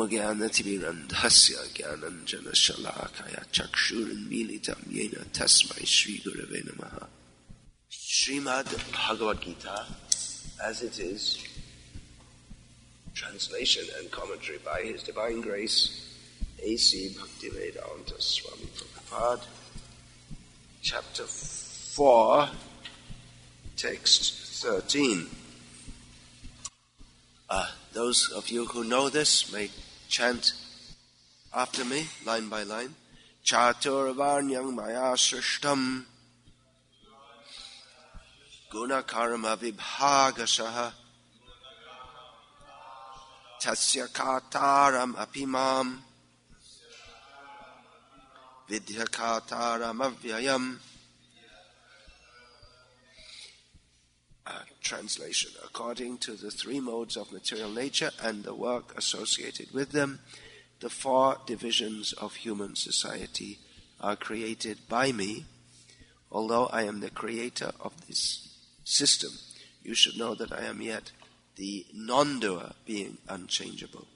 ज्ञानतिमिरन्धस्य ज्ञानञ्जनशलाकया चक्षुरुन्मीलितं येन तस्मै श्रीगुरवे नमः. Srimad Bhagavad-gita, as it is, translation and commentary by His Divine Grace, A.C. Bhakti-Vedanta Swami Prabhupada, Chapter 4, Text 13. Those of you who know this may chant after me, line by line. Chaturvarnyam maya srishtam gunakarma vibhagashaha tasya kataram apimam vidyakataram avyayam. Translation. According to the three modes of material nature and the work associated with them, the four divisions of human society are created by me. Although I am the creator of this system, you should know that I am yet the non-doer, being unchangeable.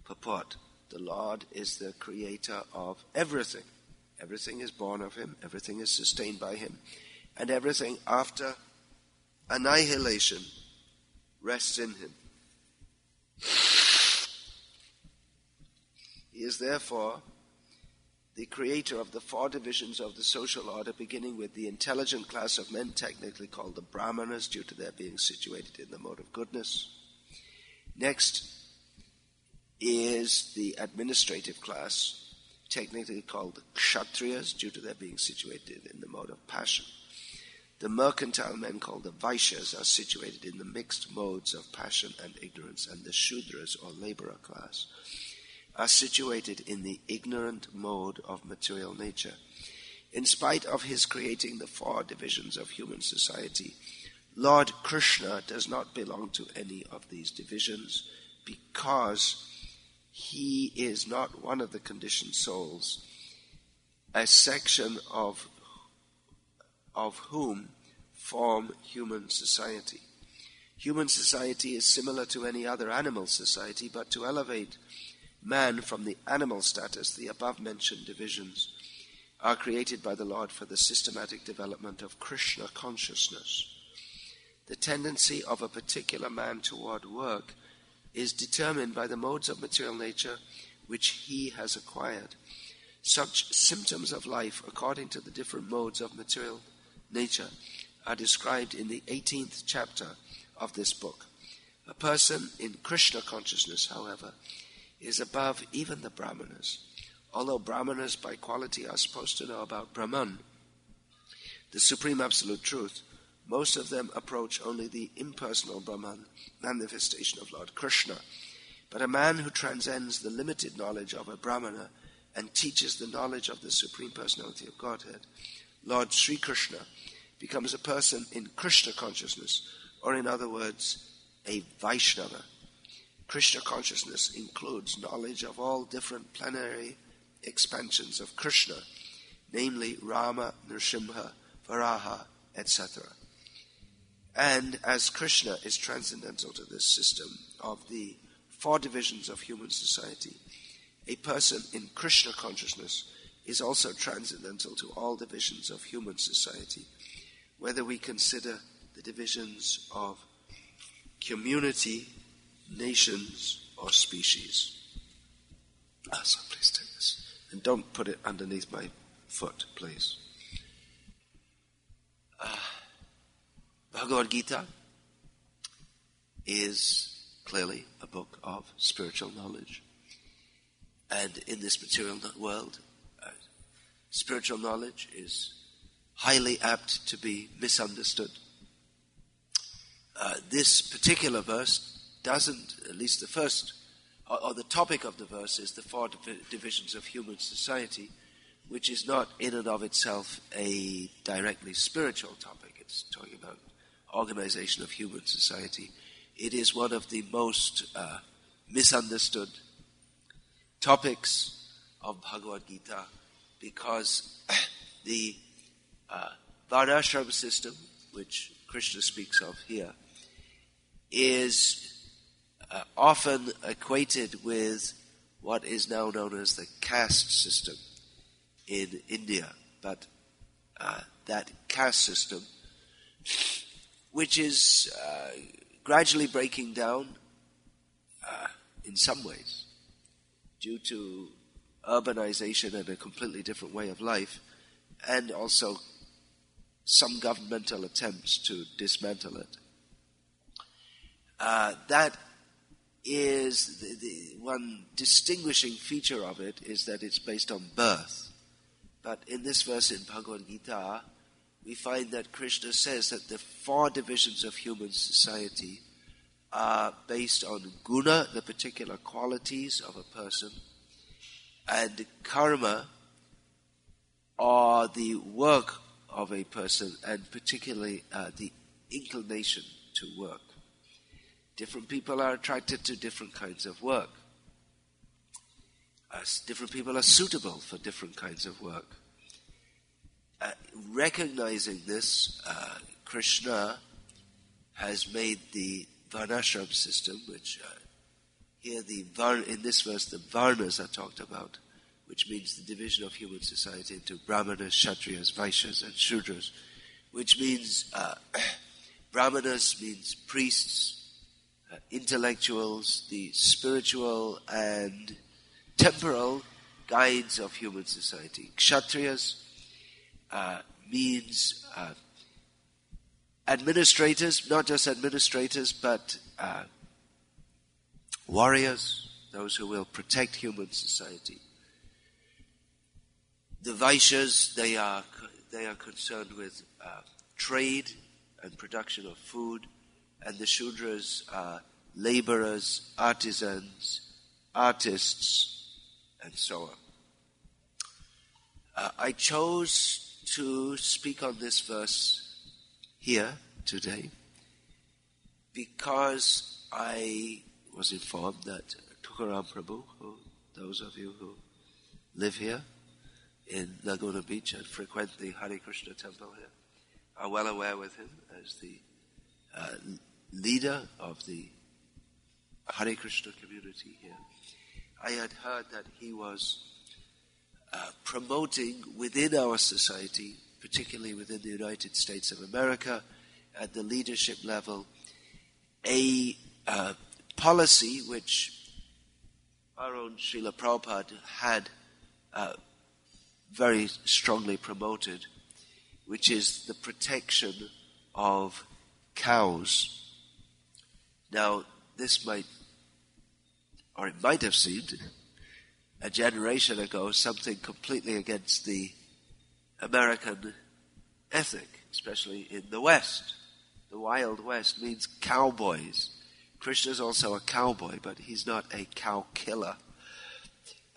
Purport. The Lord is the creator of everything. Everything is born of Him, everything is sustained by Him, and everything after annihilation rests in Him. He is therefore the creator of the four divisions of the social order, beginning with the intelligent class of men, technically called the Brahmanas, due to their being situated in the mode of goodness. Next is the administrative class, technically called the Kshatriyas, due to their being situated in the mode of passion. The mercantile men, called the Vaishyas, are situated in the mixed modes of passion and ignorance, and the Shudras, or laborer class, are situated in the ignorant mode of material nature. In spite of His creating the four divisions of human society, Lord Krishna does not belong to any of these divisions, because He is not one of the conditioned souls, a section of whom form human society. Human society is similar to any other animal society, but to elevate man from the animal status, the above-mentioned divisions are created by the Lord for the systematic development of Krishna consciousness. The tendency of a particular man toward work is determined by the modes of material nature which he has acquired. Such symptoms of life, according to the different modes of material nature, are described in the 18th chapter of this book. A person in Krishna consciousness, however, is above even the Brahmanas. Although Brahmanas by quality are supposed to know about Brahman, the Supreme Absolute Truth, most of them approach only the impersonal Brahman, manifestation of Lord Krishna. But a man who transcends the limited knowledge of a Brahmana and teaches the knowledge of the Supreme Personality of Godhead, Lord Sri Krishna, becomes a person in Krishna consciousness, or in other words, a Vaishnava. Krishna consciousness includes knowledge of all different plenary expansions of Krishna, namely Rama, Nrsimha, Varaha, etc. And as Krishna is transcendental to this system of the four divisions of human society, a person in Krishna consciousness is also transcendental to all divisions of human society, whether we consider the divisions of community, nations, or species. So please take this. And don't put it underneath my foot, please. Bhagavad-gita is clearly a book of spiritual knowledge. And in this material world, spiritual knowledge is highly apt to be misunderstood. This particular verse doesn't, at least the first, or the topic of the verse is the four divisions of human society, which is not in and of itself a directly spiritual topic. It's talking about organization of human society. It is one of the most misunderstood topics of Bhagavad-gita, because the Varnashram system, which Krishna speaks of here, is often equated with what is now known as the caste system in India. But that caste system, which is gradually breaking down in some ways due to urbanization and a completely different way of life, and also some governmental attempts to dismantle it. That is the one distinguishing feature of it is that it's based on birth. But in this verse in Bhagavad-gita, we find that Krishna says that the 4 divisions of human society are based on guna, the particular qualities of a person, and karma, or the work of a person, and particularly the inclination to work. Different people are attracted to different kinds of work. Different people are suitable for different kinds of work. Recognizing this, Krishna has made the varnashram system, which here in this verse the varnas are talked about, which means the division of human society into brahmanas, kshatriyas, vaishyas, and shudras, which means brahmanas means priests, intellectuals, the spiritual and temporal guides of human society. Kshatriyas means administrators, not just administrators, but warriors, those who will protect human society. The Vaishyas, they are concerned with trade and production of food, and the Shudras are laborers, artisans, artists, and so on. I chose to speak on this verse here today because I was informed that Tukaram Prabhu, those of you who live here in Laguna Beach and frequent the Hare Krishna temple here, are well aware with him as the leader of the Hare Krishna community here. I had heard that he was promoting within our society, particularly within the United States of America, at the leadership level, a policy which our own Srila Prabhupada had very strongly promoted, which is the protection of cows. Now, this might have seemed a generation ago something completely against the American ethic, especially in the West. The Wild West means cowboys. Krishna's also a cowboy, but he's not a cow killer,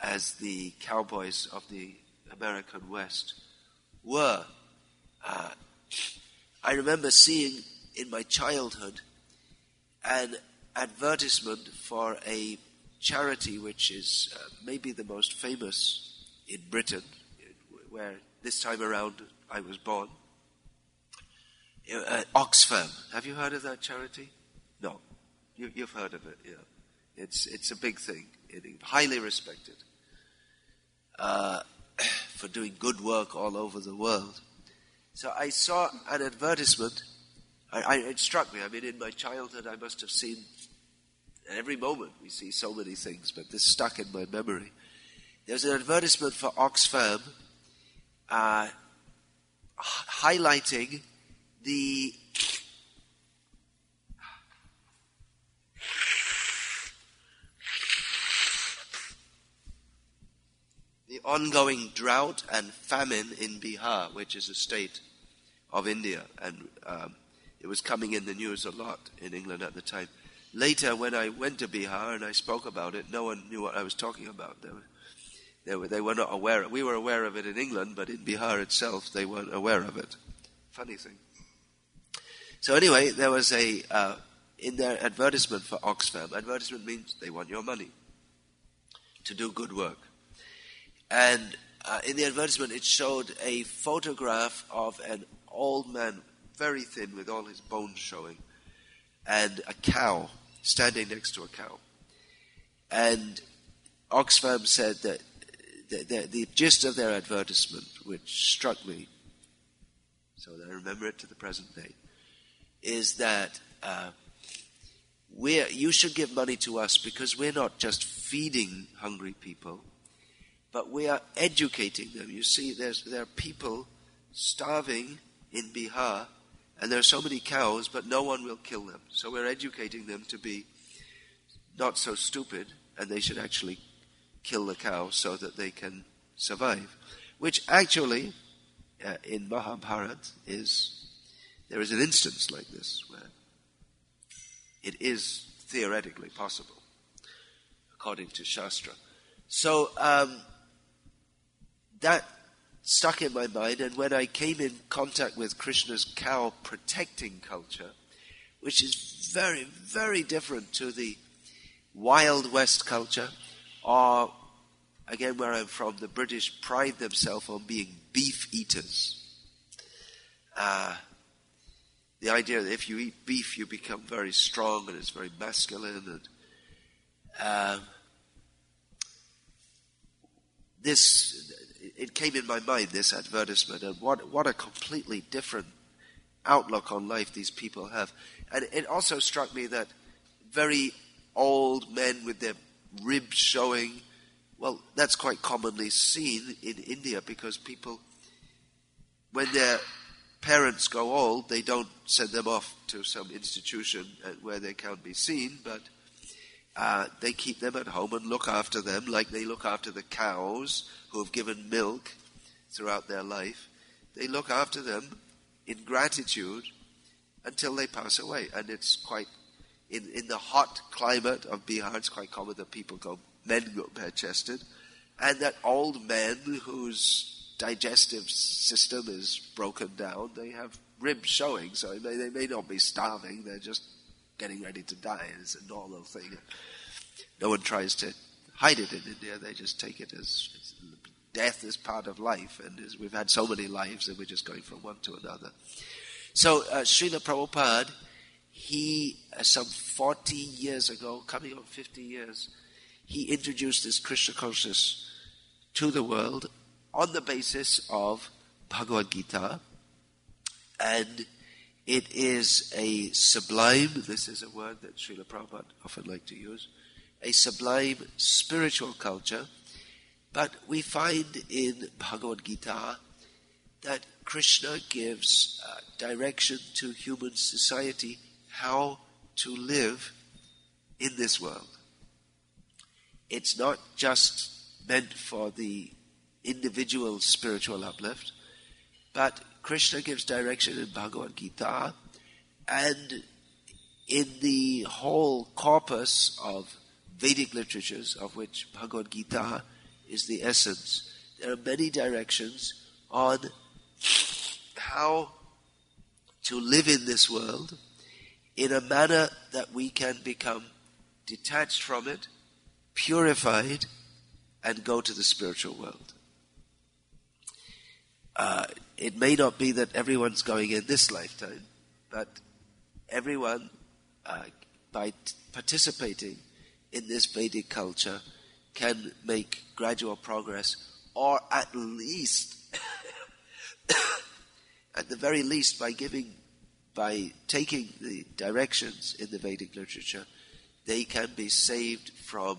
as the cowboys of the American West were. I remember seeing in my childhood an advertisement for a charity which is maybe the most famous in Britain, where this time around I was born. Oxfam. Have you heard of that charity? No. You've heard of it, yeah. It's a big thing. Highly respected for doing good work all over the world. So I saw an advertisement. It struck me. I mean, in my childhood, I must have seen, at every moment we see so many things, but this stuck in my memory. There's an advertisement for Oxfam highlighting the ongoing drought and famine in Bihar, which is a state of India, and it was coming in the news a lot in England at the time. Later, when I went to Bihar and I spoke about it, no one knew what I was talking about. They were not aware. We were aware of it in England, but in Bihar itself, they weren't aware of it. Funny thing. So anyway, there was in their advertisement for Oxfam. Advertisement means they want your money to do good work. And in the advertisement, it showed a photograph of an old man, very thin, with all his bones showing, and a cow. standing next to a cow. And Oxfam said that the gist of their advertisement, which struck me, so that I remember it to the present day, is that you should give money to us because we're not just feeding hungry people, but we are educating them. You see, there are people starving in Bihar, and there are so many cows, but no one will kill them. So we're educating them to be not so stupid, and they should actually kill the cow so that they can survive. Which actually, in Mahabharata, there is an instance like this where it is theoretically possible, according to Shastra. So that stuck in my mind, and when I came in contact with Krishna's cow protecting culture, which is very, very different to the Wild West culture, or, again, where I'm from, the British pride themselves on being beef eaters. The idea that if you eat beef, you become very strong and it's very masculine. And it came in my mind, this advertisement, and what a completely different outlook on life these people have. And it also struck me that very old men with their ribs showing, well, that's quite commonly seen in India, because people, when their parents go old, they don't send them off to some institution where they can't be seen, but they keep them at home and look after them like they look after the cows who have given milk throughout their life. They look after them in gratitude until they pass away. And it's quite, in the hot climate of Bihar, it's quite common that men go bare-chested, and that old men whose digestive system is broken down, they have ribs showing, so they may not be starving, they're just getting ready to die. It's a normal thing. No one tries to hide it in India, they just take it as death is part of life, and we've had so many lives and we're just going from one to another. So Srila Prabhupada, he, some 40 years ago, coming on 50 years, he introduced this Krishna consciousness to the world on the basis of Bhagavad-gita, and it is a sublime, this is a word that Srila Prabhupada often liked to use, a sublime spiritual culture. But we find in Bhagavad-gita that Krishna gives direction to human society how to live in this world. It's not just meant for the individual spiritual uplift, but Krishna gives direction in Bhagavad-gita, and in the whole corpus of Vedic literatures, of which Bhagavad-gita is the essence, there are many directions on how to live in this world in a manner that we can become detached from it, purified, and go to the spiritual world. It may not be that everyone's going in this lifetime, but everyone, by participating in this Vedic culture, can make gradual progress, or at least, at the very least, by taking the directions in the Vedic literature, they can be saved from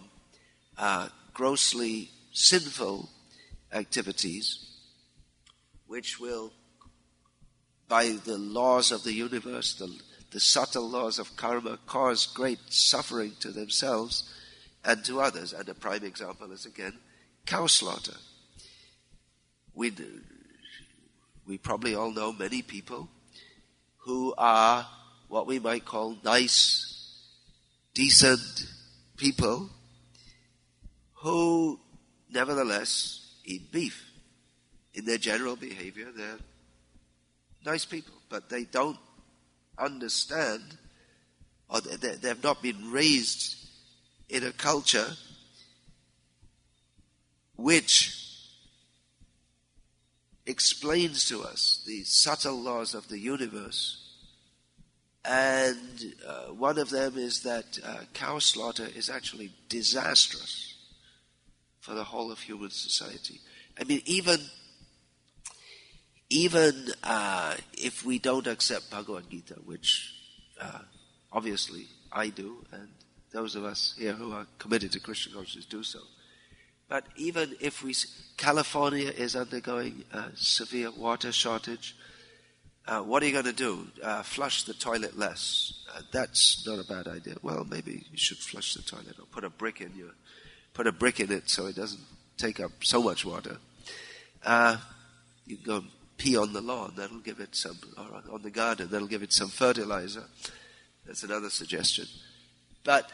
grossly sinful activities, which will, by the laws of the universe, the subtle laws of karma, cause great suffering to themselves and to others. And a prime example is, again, cow slaughter. We probably all know many people who are what we might call nice, decent people who nevertheless eat beef. In their general behavior, they're nice people, but they don't understand, or they have not been raised in a culture which explains to us the subtle laws of the universe And one of them is that cow slaughter is actually disastrous for the whole of human society. I mean, even if we don't accept Bhagavad-gita, which obviously I do, and those of us here who are committed to Krishna consciousness do so. But even if California is undergoing a severe water shortage, what are you going to do? Flush the toilet less? That's not a bad idea. Well, maybe you should flush the toilet or put a brick in it so it doesn't take up so much water. You can go and pee on the lawn. That'll give it some, or on the garden. That'll give it some fertilizer. That's another suggestion. But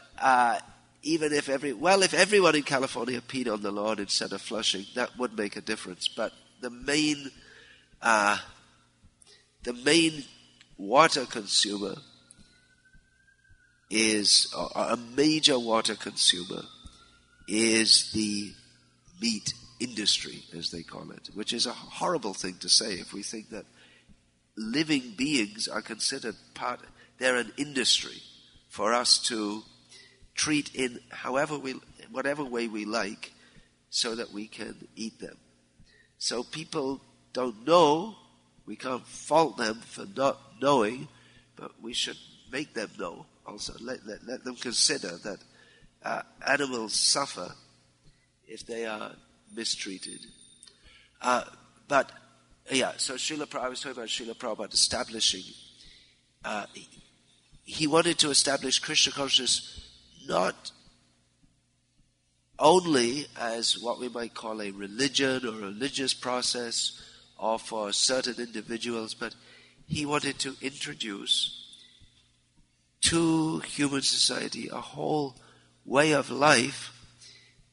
even if everyone in California peed on the lawn instead of flushing, that would make a difference. But the main water consumer is, or a major water consumer is the meat industry, as they call it, which is a horrible thing to say if we think that living beings are considered they're an industry for us to treat in whatever way we like so that we can eat them. So people don't know. We can't fault them for not knowing, but we should make them know also. Let them consider that animals suffer if they are mistreated. So I was talking about Srila Prabhupada establishing, he wanted to establish Krishna consciousness not only as what we might call a religion or a religious process or for certain individuals, but he wanted to introduce to human society a whole way of life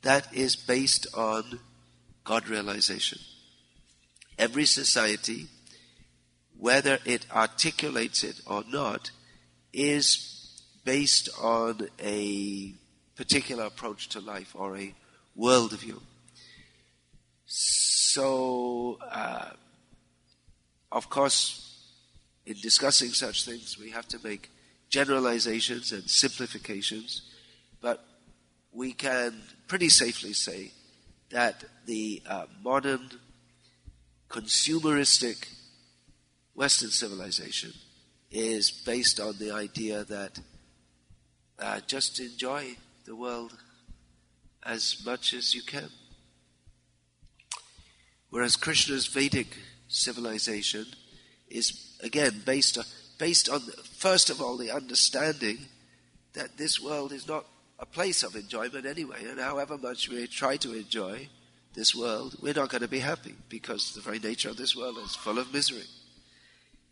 that is based on God realization. Every society, whether it articulates it or not, is based on a particular approach to life or a worldview. So, of course, in discussing such things, we have to make generalizations and simplifications, but we can pretty safely say that the modern consumeristic Western civilization is based on the idea that just enjoy the world as much as you can. Whereas Krishna's Vedic civilization is, again, based on, first of all, the understanding that this world is not a place of enjoyment anyway, and however much we try to enjoy this world, we're not going to be happy, because the very nature of this world is full of misery.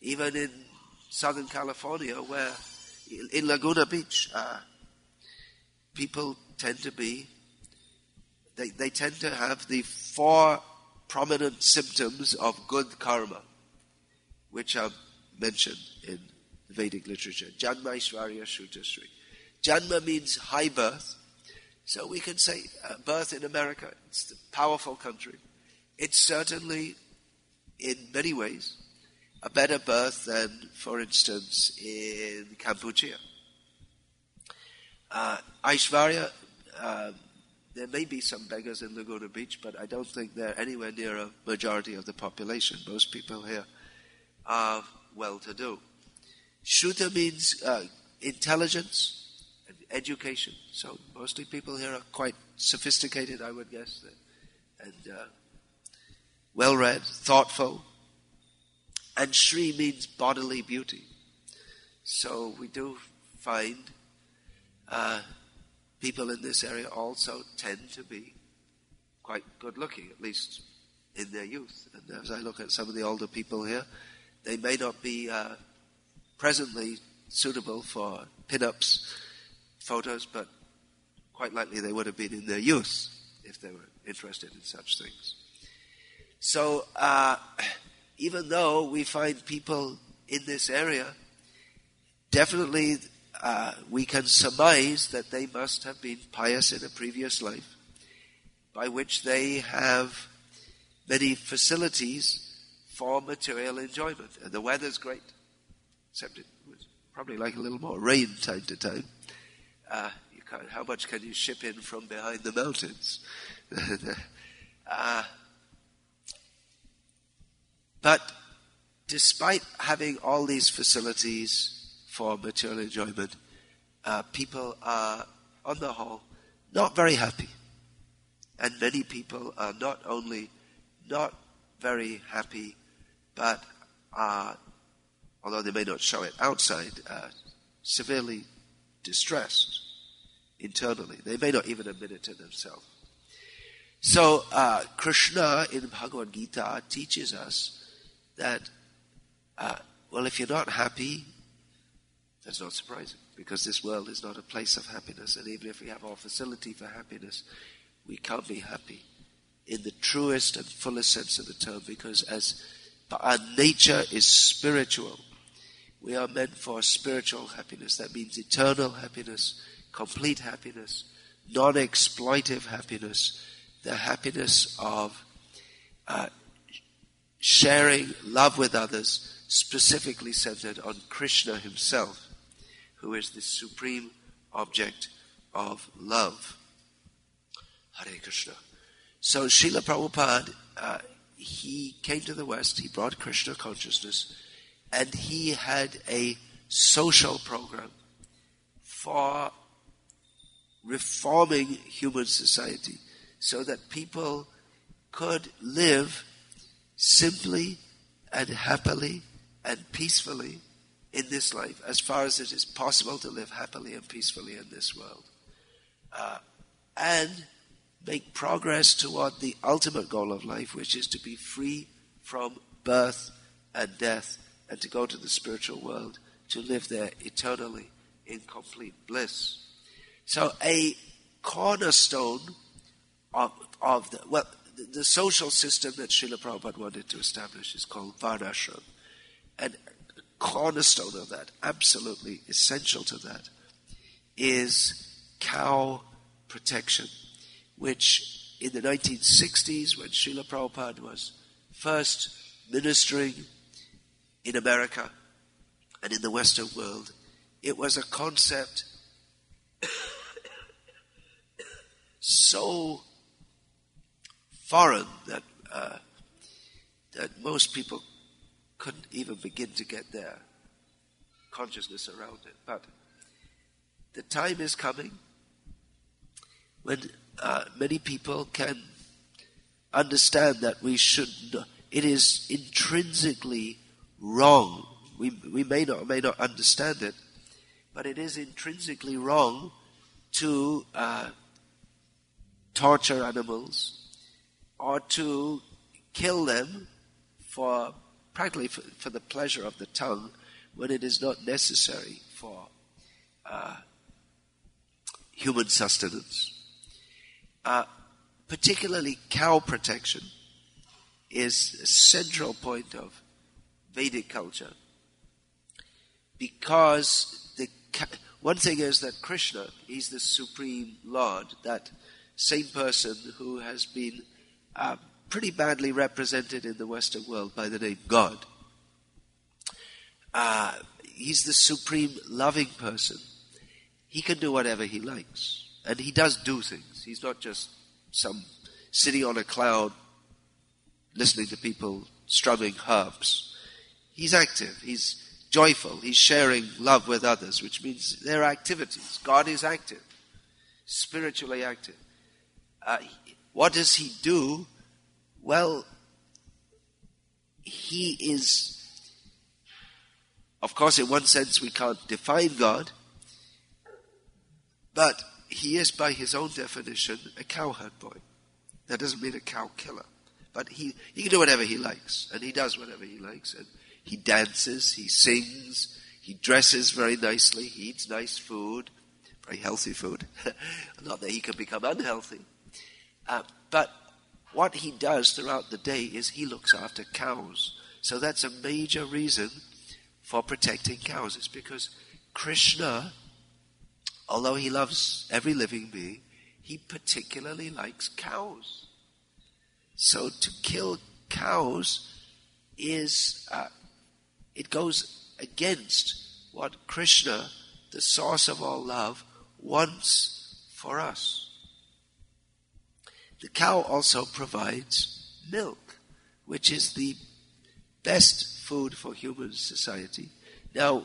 Even in Southern California, where in Laguna Beach, people tend to be, they tend to have the 4 prominent symptoms of good karma, which are mentioned in the Vedic literature. Janma, Aishvarya, Shruta, Shri. Janma means high birth. So we can say birth in America, it's a powerful country. It's certainly, in many ways, a better birth than, for instance, in Cambodia. Aishvarya, there may be some beggars in Laguna Beach, but I don't think they're anywhere near a majority of the population. Most people here are well-to-do. Shruta means intelligence and education. So mostly people here are quite sophisticated, I would guess, and well-read, thoughtful. And Shri means bodily beauty. So we do find people in this area also tend to be quite good-looking, at least in their youth. And as I look at some of the older people here, they may not be presently suitable for pin-ups, photos, but quite likely they would have been in their youth if they were interested in such things. So even though we find people in this area, definitely we can surmise that they must have been pious in a previous life, by which they have many facilities for material enjoyment. And the weather's great, except it was probably like a little more rain time to time. How much can you ship in from behind the mountains? But despite having all these facilities for material enjoyment, people are, on the whole, not very happy. And many people are not only not very happy, but are, although they may not show it outside, severely distressed internally. They may not even admit it to themselves. So Krishna in Bhagavad-gita teaches us that, if you're not happy, that's not surprising, because this world is not a place of happiness, and even if we have all facility for happiness, we can't be happy in the truest and fullest sense of the term, because as our nature is spiritual, we are meant for spiritual happiness. That means eternal happiness, complete happiness, non-exploitive happiness, the happiness of sharing love with others, specifically centered on Krishna himself, who is the supreme object of love. Hare Krishna. So Srila Prabhupada, he came to the West, he brought Krishna consciousness, and he had a social program for reforming human society so that people could live simply and happily and peacefully in this life, as far as it is possible to live happily and peacefully in this world, and make progress toward the ultimate goal of life, which is to be free from birth and death, and to go to the spiritual world, to live there eternally in complete bliss. So a cornerstone of the social system that Srila Prabhupada wanted to establish is called Varnashram. And a cornerstone of that, absolutely essential to that, is cow protection, which in the 1960s, when Srila Prabhupada was first ministering in America and in the Western world, it was a concept so foreign that most people couldn't even begin to get their consciousness around it. But the time is coming when many people can understand that it is intrinsically wrong. We may not understand it, but it is intrinsically wrong to torture animals or to kill them practically for the pleasure of the tongue, when it is not necessary for human sustenance. Particularly cow protection is a central point of Vedic culture, because one thing is that Krishna, he's the supreme Lord, that same person who has been pretty badly represented in the Western world by the name God. He's the supreme loving person. He can do whatever he likes, and he does do things. He's not just some sitting on a cloud listening to people strumming harps. He's active, he's joyful, he's sharing love with others, which means there are activities. God is active, spiritually active. What does he do? Well, he is, of course, in one sense we can't define God, but he is, by his own definition, a cowherd boy. That doesn't mean a cow killer. But he can do whatever he likes, and he does whatever he likes. And he dances, he sings, he dresses very nicely, he eats nice food, very healthy food. Not that he can become unhealthy. But what he does throughout the day is he looks after cows. So that's a major reason for protecting cows. It's because Krishna, although he loves every living being, he particularly likes cows. So to kill cows is, it goes against what Krishna, the source of all love, wants for us. The cow also provides milk, which is the best food for human society. Now,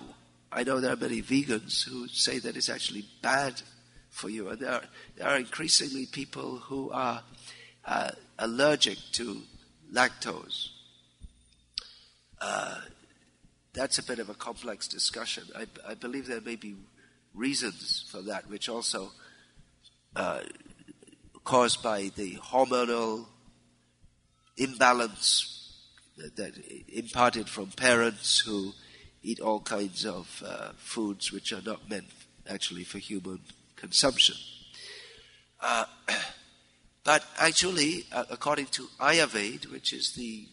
I know there are many vegans who say that it's actually bad for you, and there are increasingly people who are allergic to lactose. That's a bit of a complex discussion. I believe there may be reasons for that, which also caused by the hormonal imbalance that imparted from parents who eat all kinds of foods which are not meant actually for human consumption. But actually, according to Ayurveda, which is the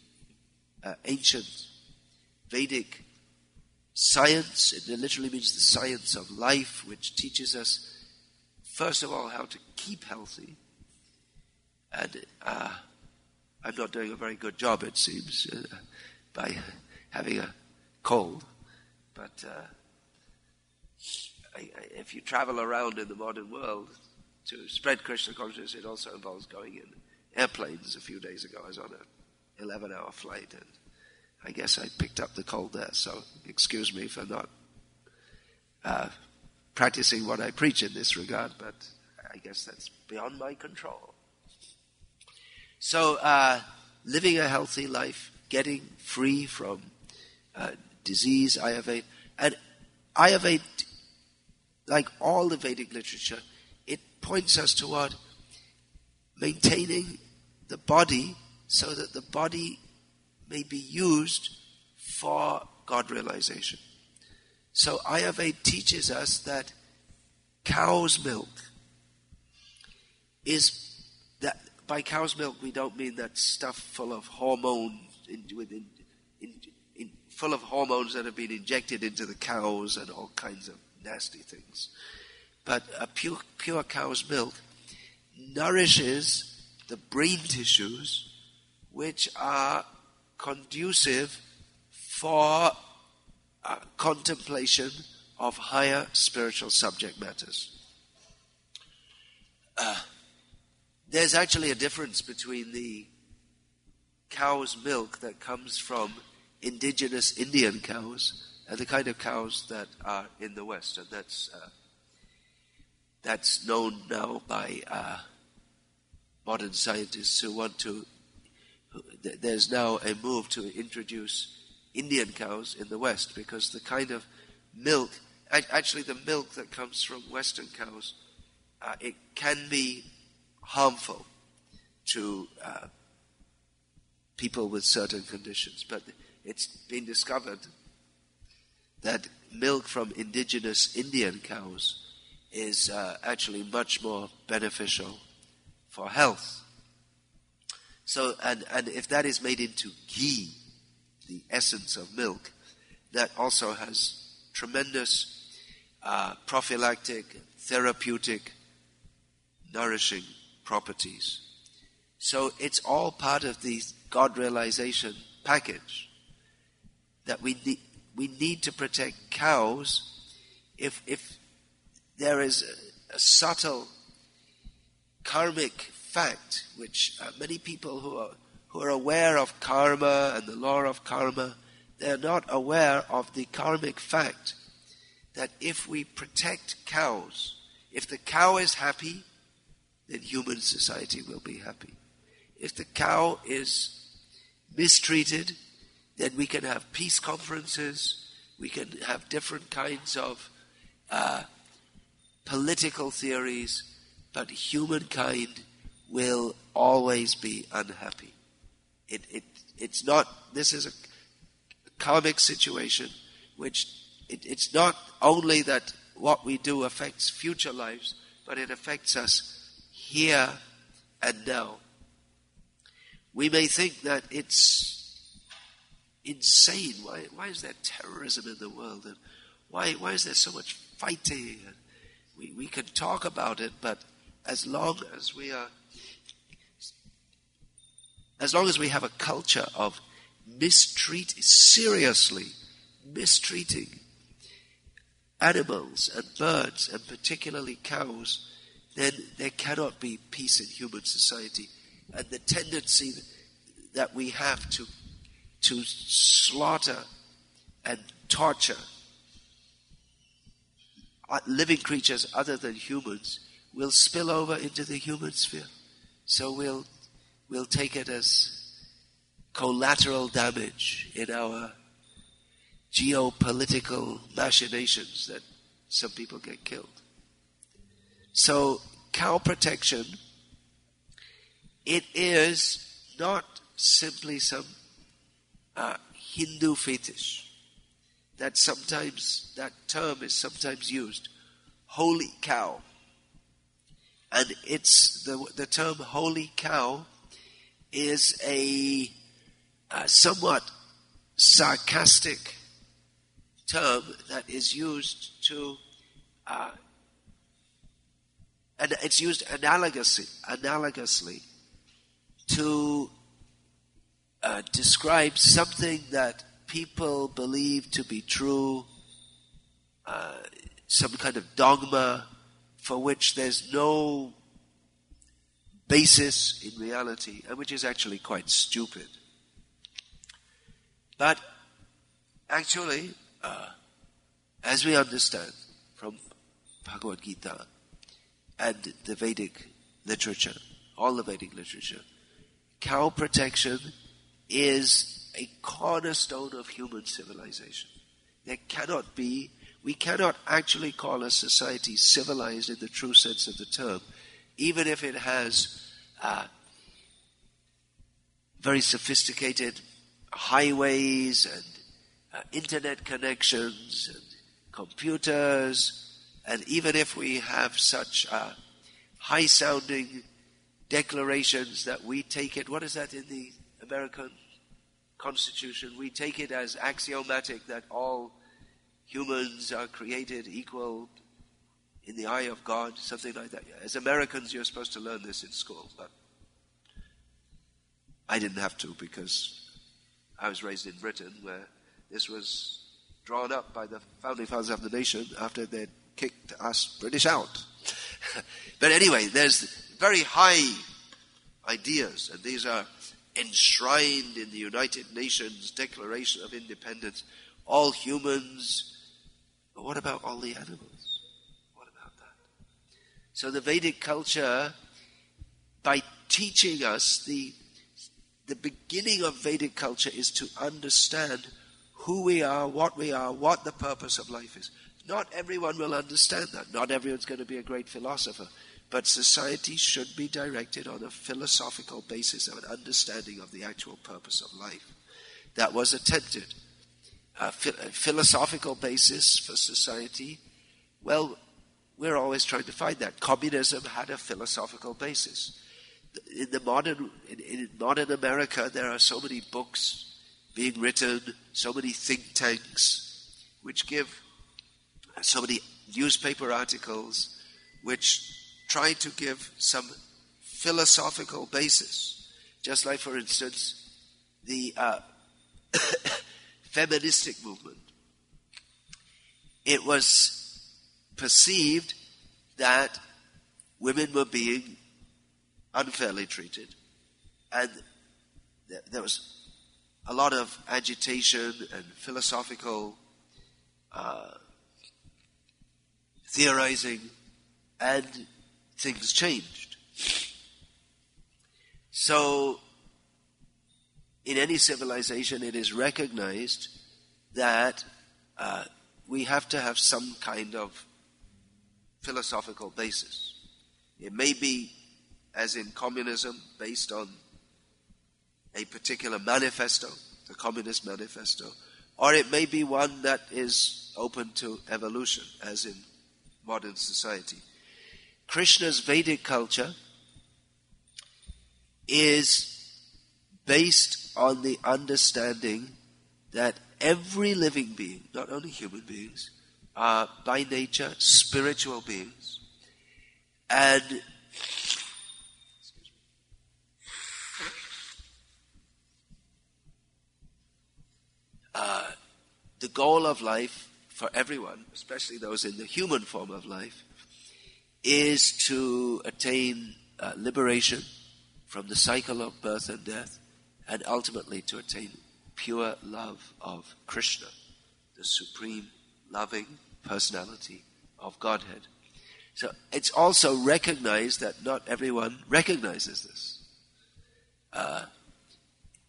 ancient Vedic science, it literally means the science of life, which teaches us, first of all, how to keep healthy. And I'm not doing a very good job, it seems, by having a cold. But if you travel around in the modern world to spread Krishna consciousness, it also involves going in airplanes. A few days ago, I was on an 11-hour flight, and I guess I picked up the cold there. So excuse me for not practicing what I preach in this regard, but I guess that's beyond my control. So living a healthy life, getting free from disease, Ayurveda. And Ayurveda, like all the Vedic literature, it points us toward maintaining the body so that the body may be used for God realization. So Ayurveda teaches us that cow's milk is that. By cow's milk, we don't mean that stuff full of hormones, full of hormones that have been injected into the cows and all kinds of nasty things. But a pure cow's milk nourishes the brain tissues, which are conducive for contemplation of higher spiritual subject matters. There's actually a difference between the cow's milk that comes from indigenous Indian cows and the kind of cows that are in the West. And that's known now by modern scientists who want to... There's now a move to introduce Indian cows in the West, because the kind of milk... Actually, the milk that comes from Western cows, it can be harmful to people with certain conditions. But it's been discovered that milk from indigenous Indian cows is actually much more beneficial for health. So, and if that is made into ghee, the essence of milk, that also has tremendous prophylactic, therapeutic, nourishing properties. So it's all part of the God realization package that we need to protect cows. If there is a subtle karmic fact, which many people who are aware of karma and the law of karma, they're not aware of the karmic fact that if we protect cows, if the cow is happy, then human society will be happy. If the cow is mistreated, then we can have peace conferences, we can have different kinds of political theories, but humankind will always be unhappy. It's not, this is a karmic situation, which it's not only that what we do affects future lives, but it affects us here and now. We may think that it's insane. Why is there terrorism in the world? And why is there so much fighting? And we can talk about it, but as long as we have a culture of seriously mistreating animals and birds, and particularly cows, then there cannot be peace in human society. And the tendency that we have to slaughter and torture living creatures other than humans will spill over into the human sphere. So we'll take it as collateral damage in our geopolitical machinations that some people get killed. So cow protection, it is not simply some Hindu fetish. That term is sometimes used, holy cow. And it's the term holy cow is a somewhat sarcastic term that is used to, and it's used analogously to describe something that people believe to be true, some kind of dogma for which there's no basis in reality, and which is actually quite stupid. But actually, as we understand from Bhagavad-gita and the Vedic literature, all the Vedic literature, cow protection is a cornerstone of human civilization. We cannot actually call a society civilized in the true sense of the term, even if it has very sophisticated highways and internet connections and computers, and even if we have such high-sounding declarations that we take it, what is that in the American Constitution? We take it as axiomatic that all humans are created equal in the eye of God, something like that. As Americans, you're supposed to learn this in school, but I didn't have to because I was raised in Britain, where this was drawn up by the founding fathers of the nation after they'd kicked us British out. But anyway, there's very high ideas, and these are enshrined in the United Nations Declaration of Independence. All humans. But what about all the animals? What about that? So the Vedic culture, by teaching us, the beginning of Vedic culture is to understand who we are, what the purpose of life is. Not everyone will understand that. Not everyone's going to be a great philosopher. But society should be directed on a philosophical basis of an understanding of the actual purpose of life. That was attempted. A philosophical basis for society, well, we're always trying to find that. Communism had a philosophical basis. In modern America, there are so many books being written, so many think tanks, which give so many newspaper articles, which try to give some philosophical basis. Just like, for instance, the feministic movement. It was perceived that women were being unfairly treated, and there was a lot of agitation and philosophical theorizing, and things changed. So in any civilization, it is recognized that we have to have some kind of philosophical basis. It may be, as in communism, based on a particular manifesto, the Communist Manifesto, or it may be one that is open to evolution, as in modern society. Krishna's Vedic culture is based on the understanding that every living being, not only human beings, are by nature spiritual beings. And the goal of life for everyone, especially those in the human form of life, is to attain liberation from the cycle of birth and death, and ultimately to attain pure love of Krishna, the supreme loving personality of Godhead. So it's also recognized that not everyone recognizes this.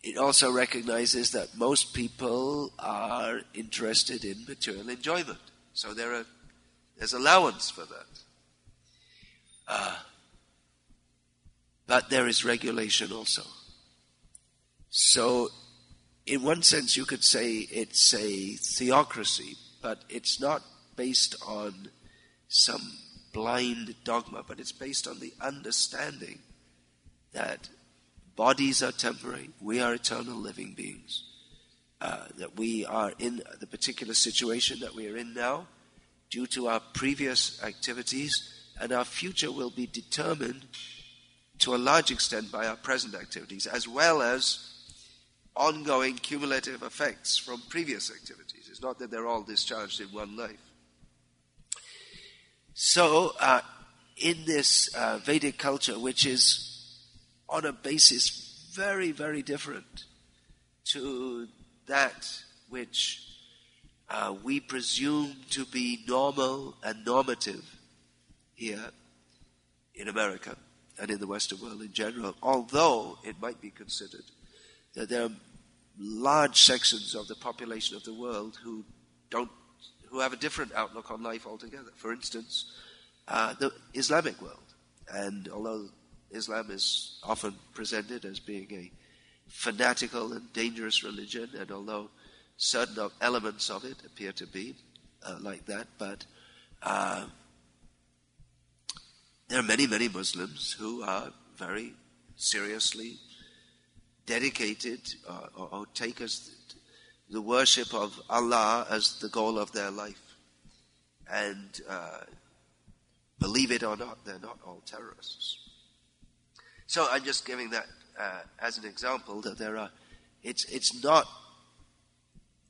It also recognizes that most people are interested in material enjoyment. So there's allowance for that. But there is regulation also. So in one sense you could say it's a theocracy, but it's not based on some blind dogma, but it's based on the understanding that bodies are temporary, we are eternal living beings, that we are in the particular situation that we are in now due to our previous activities, and our future will be determined to a large extent by our present activities, as well as ongoing cumulative effects from previous activities. It's not that they're all discharged in one life. So, in this Vedic culture, which is on a basis very, very different to that which we presume to be normal and normative here in America and in the Western world in general, although it might be considered that there are large sections of the population of the world who have a different outlook on life altogether. For instance, the Islamic world. And although Islam is often presented as being a fanatical and dangerous religion, and although certain elements of it appear to be like that, but there are many, many Muslims who are very seriously dedicated or take as the worship of Allah as the goal of their life. And believe it or not, they're not all terrorists. So I'm just giving that as an example that it's not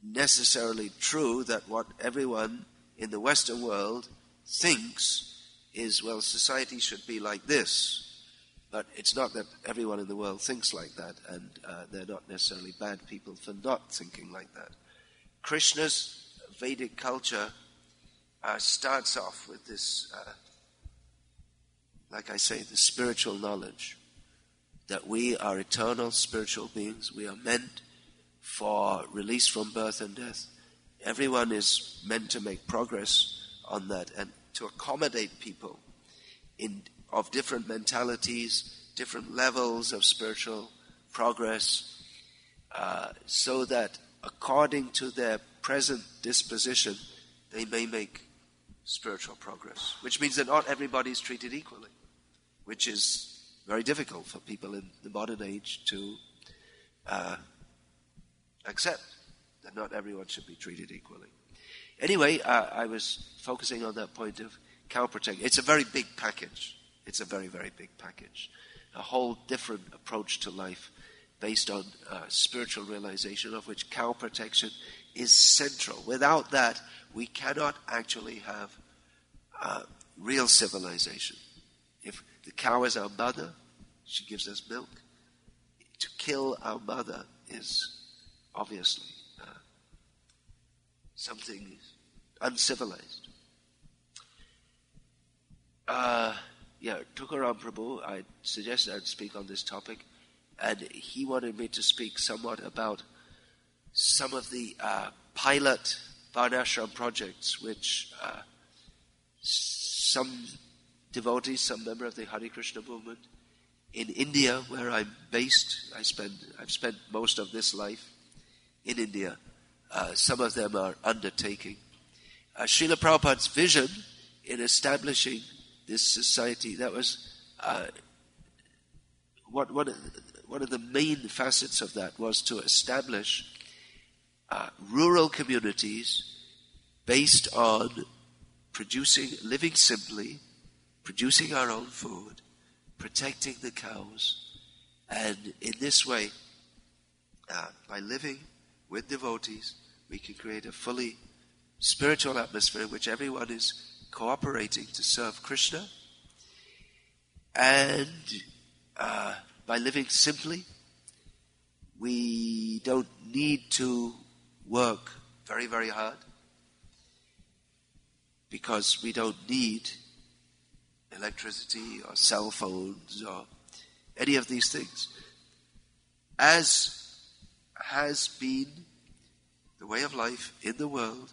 necessarily true that what everyone in the Western world thinks is, well, society should be like this. But it's not that everyone in the world thinks like that, and they're not necessarily bad people for not thinking like that. Krishna's Vedic culture starts off with this, like I say, the spiritual knowledge that we are eternal spiritual beings. We are meant for release from birth and death. Everyone is meant to make progress on that and to accommodate people of different mentalities, different levels of spiritual progress, so that according to their present disposition, they may make spiritual progress. Which means that not everybody is treated equally, which is very difficult for people in the modern age to accept, that not everyone should be treated equally. Anyway, I was focusing on that point of cow protection. It's a very big package. It's a very, very big package. A whole different approach to life based on spiritual realization, of which cow protection is central. Without that, we cannot actually have real civilization. If the cow is our mother, she gives us milk. To kill our mother is obviously something uncivilized. Tukaram Prabhu, I suggested I'd speak on this topic, and he wanted me to speak somewhat about some of the pilot Varnashram projects which some devotees, some member of the Hare Krishna movement in India, where I'm based, I've spent most of this life in India. Some of them are undertaking. Srila Prabhupada's vision in establishing this society, that was one of the main facets of that was to establish rural communities based on living simply, producing our own food, protecting the cows, and in this way, by living with devotees, we can create a fully spiritual atmosphere in which everyone is cooperating to serve Krishna, and by living simply, we don't need to work very, very hard, because we don't need electricity or cell phones or any of these things. As has been the way of life in the world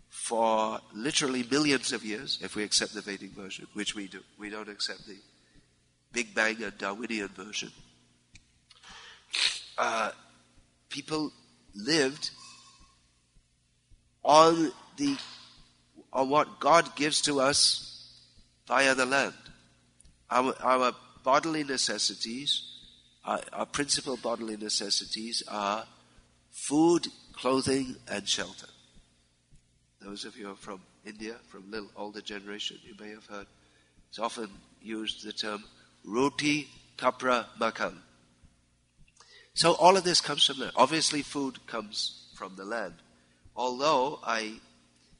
for literally millions of years, if we accept the Vedic version, which we do. We don't accept the Big Bang and Darwinian version. People lived on what God gives to us via the land. Our bodily necessities, our principal bodily necessities are food, clothing, and shelter. Those of you who are from India, from a little older generation, you may have heard, it's often used the term roti, kapra, makan. So all of this comes from there. Obviously food comes from the land. Although I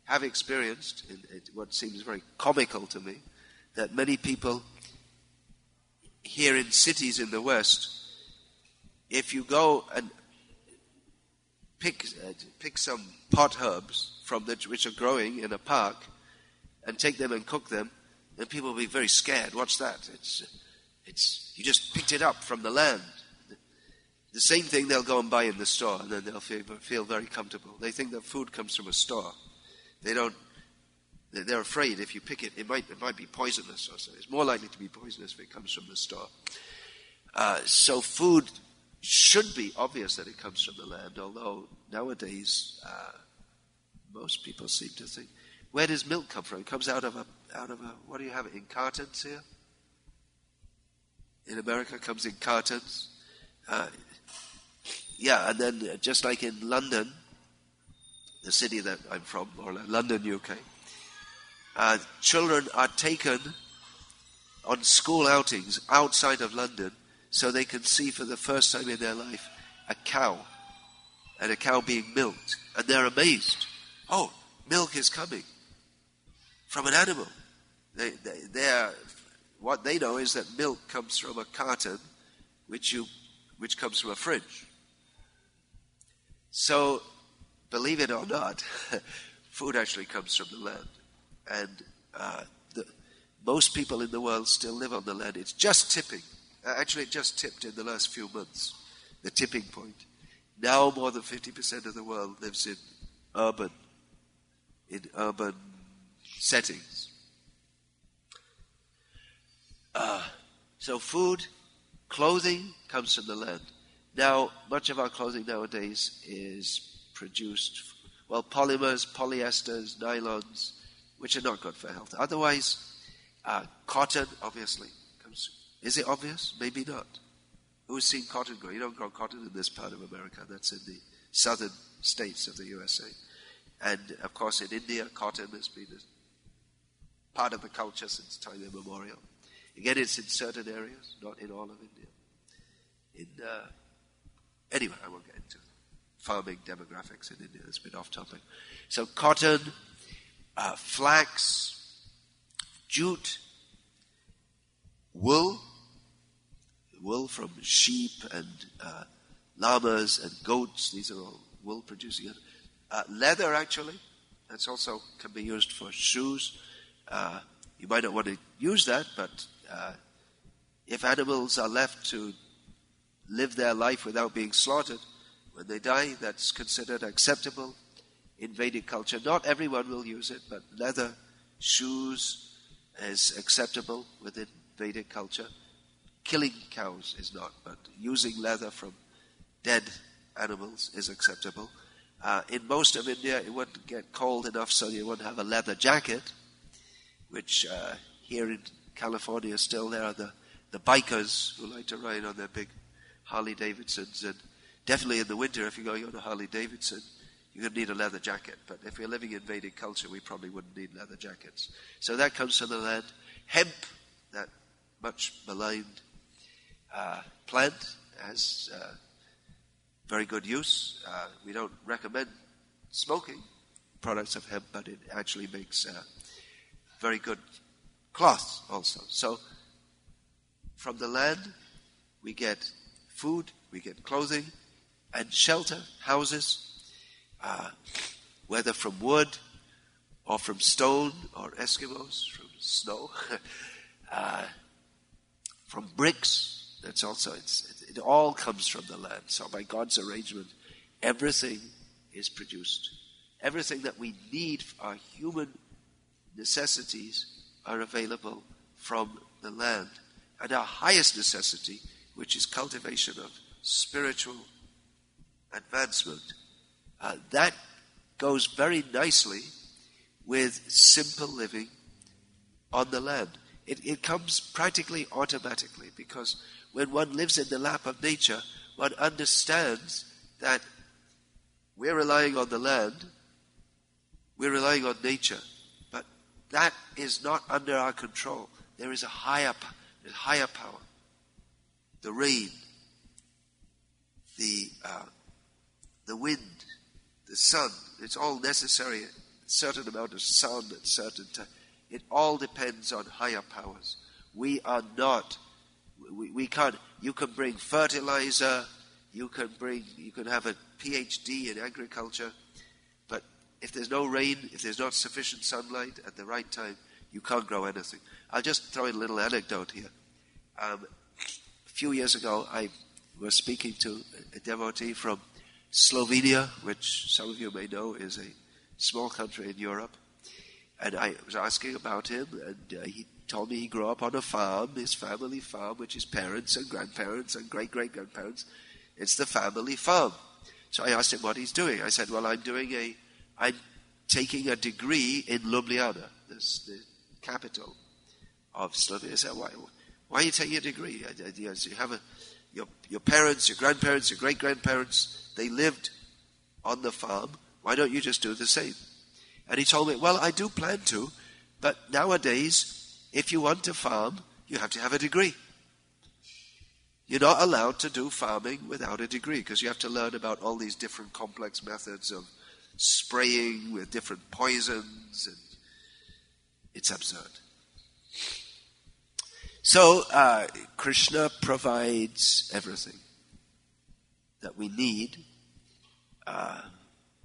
have experienced, what seems very comical to me, that many people here in cities in the West, if you go and pick some pot herbs which are growing in a park and take them and cook them, then people will be very scared. What's that? It's you just picked it up from the land. The same thing they'll go and buy in the store, and then they'll feel very comfortable. They think that food comes from a store. They're afraid if you pick it, it might be poisonous or something. It's more likely to be poisonous if it comes from the store. So food should be obvious that it comes from the land, although nowadays most people seem to think, where does milk come from? It comes out of a what do you have it in cartons here? In America it comes in cartons. And then just like in London, the city that I'm from, or London, UK, children are taken on school outings outside of London so they can see for the first time in their life a cow, and a cow being milked. And they're amazed. Oh, milk is coming from an animal. What they know is that milk comes from a carton which comes from a fridge. So, believe it or not, food actually comes from the land. And most people in the world still live on the land. It's just tipping. Actually, it just tipped in the last few months, the tipping point. Now more than 50% of the world lives in urban settings. So food, clothing comes from the land. Now, much of our clothing nowadays is produced, polymers, polyesters, nylons, which are not good for health. Otherwise, cotton, obviously, comes. Is it obvious? Maybe not. Who's seen cotton grow? You don't grow cotton in this part of America. That's in the southern states of the USA. And, of course, in India, cotton has been a part of the culture since time immemorial. Again, it's in certain areas, not in all of India. Anyway, I won't get into farming demographics in India. It's a bit off topic. So cotton, flax, jute, wool from sheep and llamas and goats. These are all wool producing. Leather, actually, that's also can be used for shoes. You might not want to use that, but if animals are left to live their life without being slaughtered, when they die, that's considered acceptable in Vedic culture. Not everyone will use it, but leather, shoes is acceptable within Vedic culture. Killing cows is not, but using leather from dead animals is acceptable. In most of India, it wouldn't get cold enough so you wouldn't have a leather jacket, which here in California still there are the bikers who like to ride on their big Harley Davidsons, and definitely in the winter if you're going on a Harley Davidson you're going to need a leather jacket, but if we're living in Vedic culture we probably wouldn't need leather jackets. So that comes from the land. Hemp, that much maligned plant, has very good use. We don't recommend smoking products of hemp, but it actually makes very good cloth also. So from the land we get food, we get clothing and shelter, houses, whether from wood or from stone, or Eskimos from snow, from bricks. That's also, it all comes from the land. So by God's arrangement, everything is produced. Everything that we need, our human necessities, are available from the land. And our highest necessity, which is cultivation of spiritual advancement, that goes very nicely with simple living on the land. It comes practically automatically, because when one lives in the lap of nature, one understands that we're relying on the land, we're relying on nature, but that is not under our control. There is a higher power. The rain, the wind, the sun, it's all necessary. A certain amount of sun at certain time. It all depends on higher powers. We are not, we can't, you can bring fertilizer, you can have a PhD in agriculture, but if there's no rain, if there's not sufficient sunlight at the right time, you can't grow anything. I'll just throw in a little anecdote here. A few years ago, I was speaking to a devotee from Slovenia, which some of you may know is a small country in Europe. And I was asking about him, and he told me he grew up on a farm, his family farm, which is parents and grandparents and great-great-grandparents. It's the family farm. So I asked him what he's doing. I said, well, I'm taking a degree in Ljubljana, the capital of Slovenia. I said, why are you taking a degree? You have your parents, your grandparents, your great-grandparents, they lived on the farm. Why don't you just do the same? And he told me, well, I do plan to, but nowadays, if you want to farm, you have to have a degree. You're not allowed to do farming without a degree, because you have to learn about all these different complex methods of spraying with different poisons, and it's absurd. So, Krishna provides everything that we need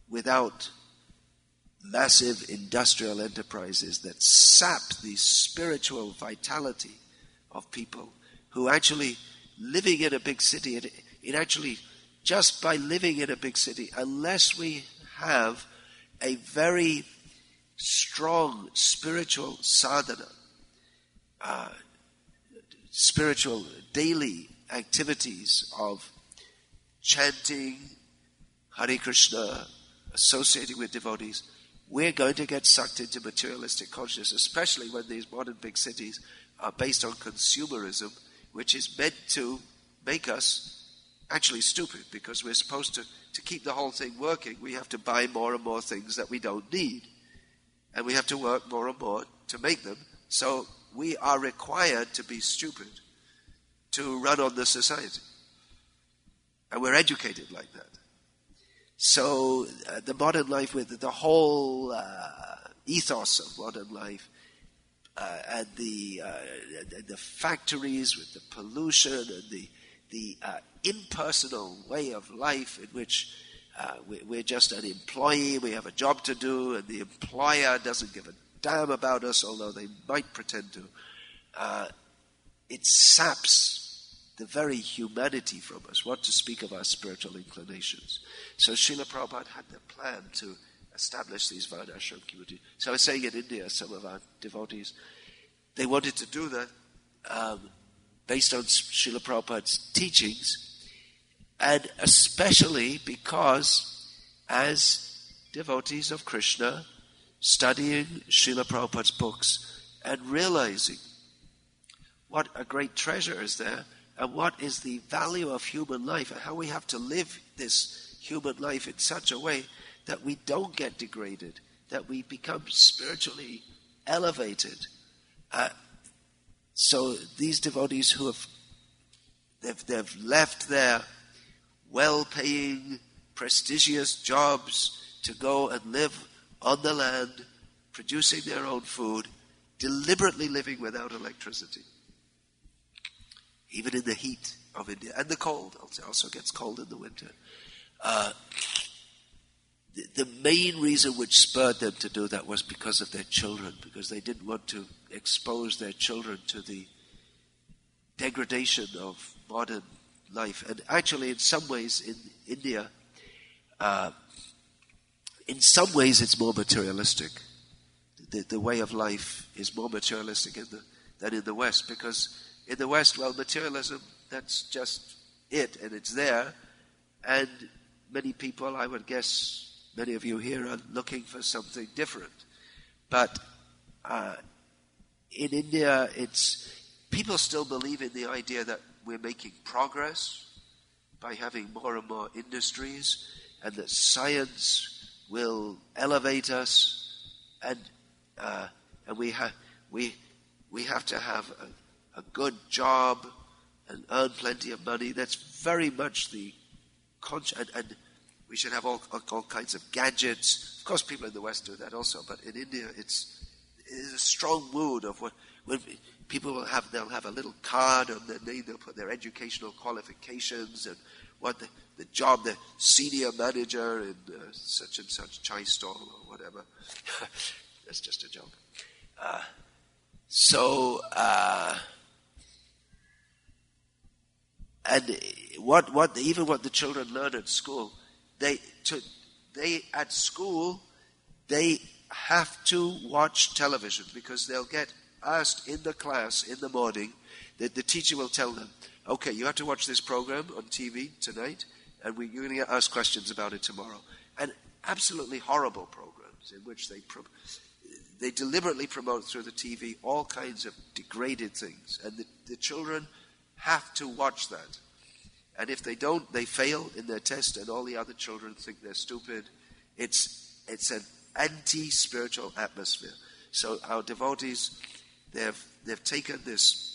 without massive industrial enterprises that sap the spiritual vitality of people who actually, living in a big city, it actually, just by living in a big city, unless we have a very strong spiritual sadhana, spiritual daily activities of chanting Hare Krishna, associating with devotees, we're going to get sucked into materialistic consciousness, especially when these modern big cities are based on consumerism, which is meant to make us actually stupid, because we're supposed to keep the whole thing working. We have to buy more and more things that we don't need, and we have to work more and more to make them. So we are required to be stupid to run on the society, and we're educated like that. So the modern life, with the whole ethos of modern life, and the factories with the pollution and the impersonal way of life in which we're just an employee, we have a job to do, and the employer doesn't give a damn about us, although they might pretend to. It saps the very humanity from us, what to speak of our spiritual inclinations. So Srila Prabhupada had the plan to establish these Varnashram communities. So I was saying in India, some of our devotees, they wanted to do that based on Srila Prabhupada's teachings, and especially because as devotees of Krishna, studying Srila Prabhupada's books and realizing what a great treasure is there, and what is the value of human life, and how we have to live this human life in such a way that we don't get degraded, that we become spiritually elevated. So these devotees who they've left their well-paying, prestigious jobs to go and live on the land, producing their own food, deliberately living without electricity. Even in the heat of India, and the cold, it also gets cold in the winter. The main reason which spurred them to do that was because of their children, because they didn't want to expose their children to the degradation of modern life. And actually, in some ways, in India, in some ways it's more materialistic. The way of life is more materialistic than in the West, because in the West, well, materialism, that's just it, and it's there. And many people, I would guess, many of you here are looking for something different. But in India, people still believe in the idea that we're making progress by having more and more industries, and that science will elevate us, and we have to have a good job and earn plenty of money. That's very much the and we should have all kinds of gadgets. Of course, people in the West do that also, but in India, it is a strong mood of when people they'll have a little card on their name. They'll put their educational qualifications and what the job, the senior manager in such and such chai stall or whatever. That's just a joke. And even what the children learn at school, they at school have to watch television, because they'll get asked in the class in the morning. That the teacher will tell them, okay, you have to watch this program on TV tonight, and you're going to get asked questions about it tomorrow. And absolutely horrible programs in which they deliberately promote through the TV all kinds of degraded things, and the children have to watch that. And if they don't, they fail in their test, and all the other children think they're stupid. It's an anti-spiritual atmosphere. So our devotees, they've taken this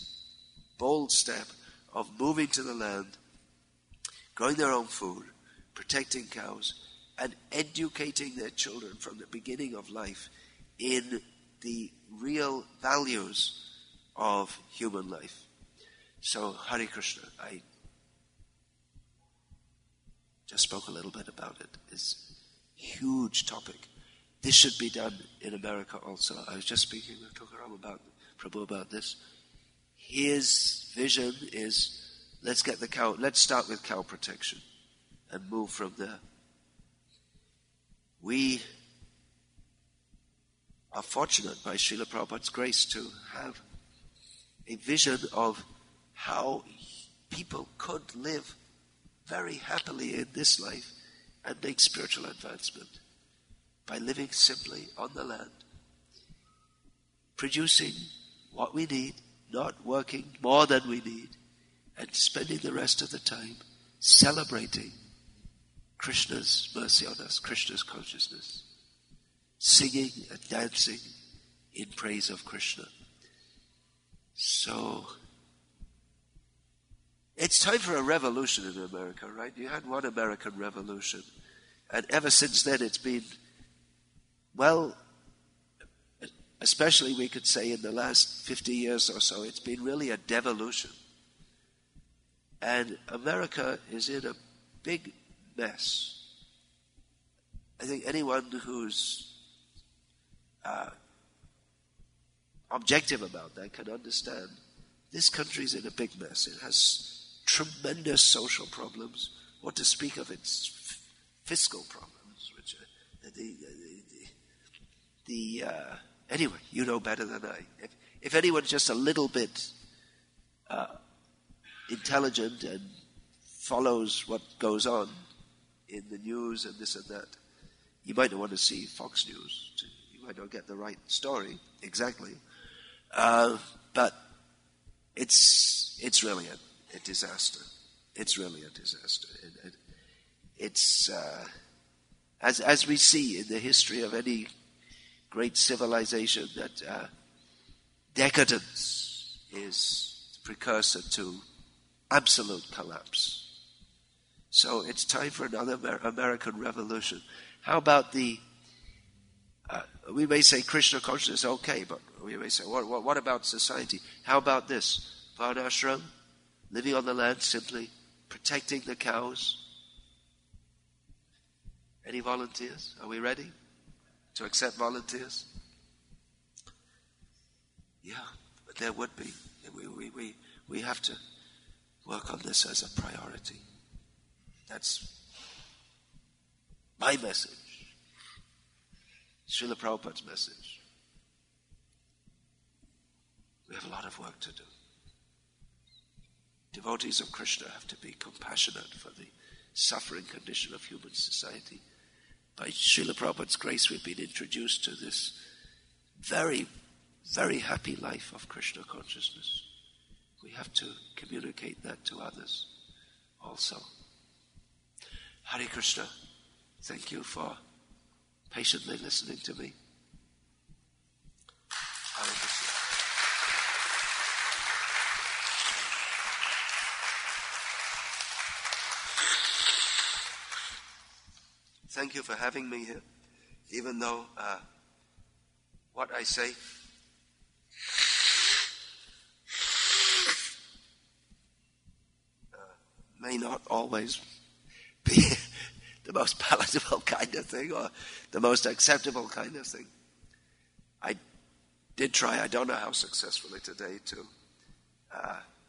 bold step of moving to the land, growing their own food, protecting cows, and educating their children from the beginning of life in the real values of human life. So, Hare Krishna, I just spoke a little bit about it. It's a huge topic. This should be done in America also. I was just speaking with Prabhu about this. His vision is, let's start with cow protection and move from there. We are fortunate by Srila Prabhupada's grace to have a vision of how people could live very happily in this life and make spiritual advancement by living simply on the land, producing what we need, not working more than we need, and spending the rest of the time celebrating Krishna's mercy on us, Krishna's consciousness, singing and dancing in praise of Krishna. So, it's time for a revolution in America, right? You had one American revolution, and ever since then it's been, well, especially we could say in the last 50 years or so, it's been really a devolution. And America is in a big mess. I think anyone who's objective about that can understand this country's in a big mess. It has tremendous social problems, what to speak of its fiscal problems, which are anyway, you know better than I. If anyone's just a little bit intelligent and follows what goes on in the news and this and that, you might not want to see Fox News. You might not get the right story exactly, but it's really a disaster. It's really a disaster. It's as we see in the history of any great civilization, that decadence is the precursor to absolute collapse. So it's time for another American revolution. How about the We may say Krishna consciousness is okay, but we may say, what about society? How about this? Varnashram, living on the land, simply protecting the cows. Any volunteers? Are we ready to accept volunteers? Yeah, but there would be. We have to work on this as a priority. That's my message. Srila Prabhupada's message. We have a lot of work to do. Devotees of Krishna have to be compassionate for the suffering condition of human society. By Srila Prabhupada's grace, we've been introduced to this very, very happy life of Krishna consciousness. We have to communicate that to others also. Hare Krishna, thank you for patiently listening to me. Hare Krishna. Thank you for having me here, even though what I say may not always be the most palatable kind of thing or the most acceptable kind of thing. I did try, I don't know how successfully today, to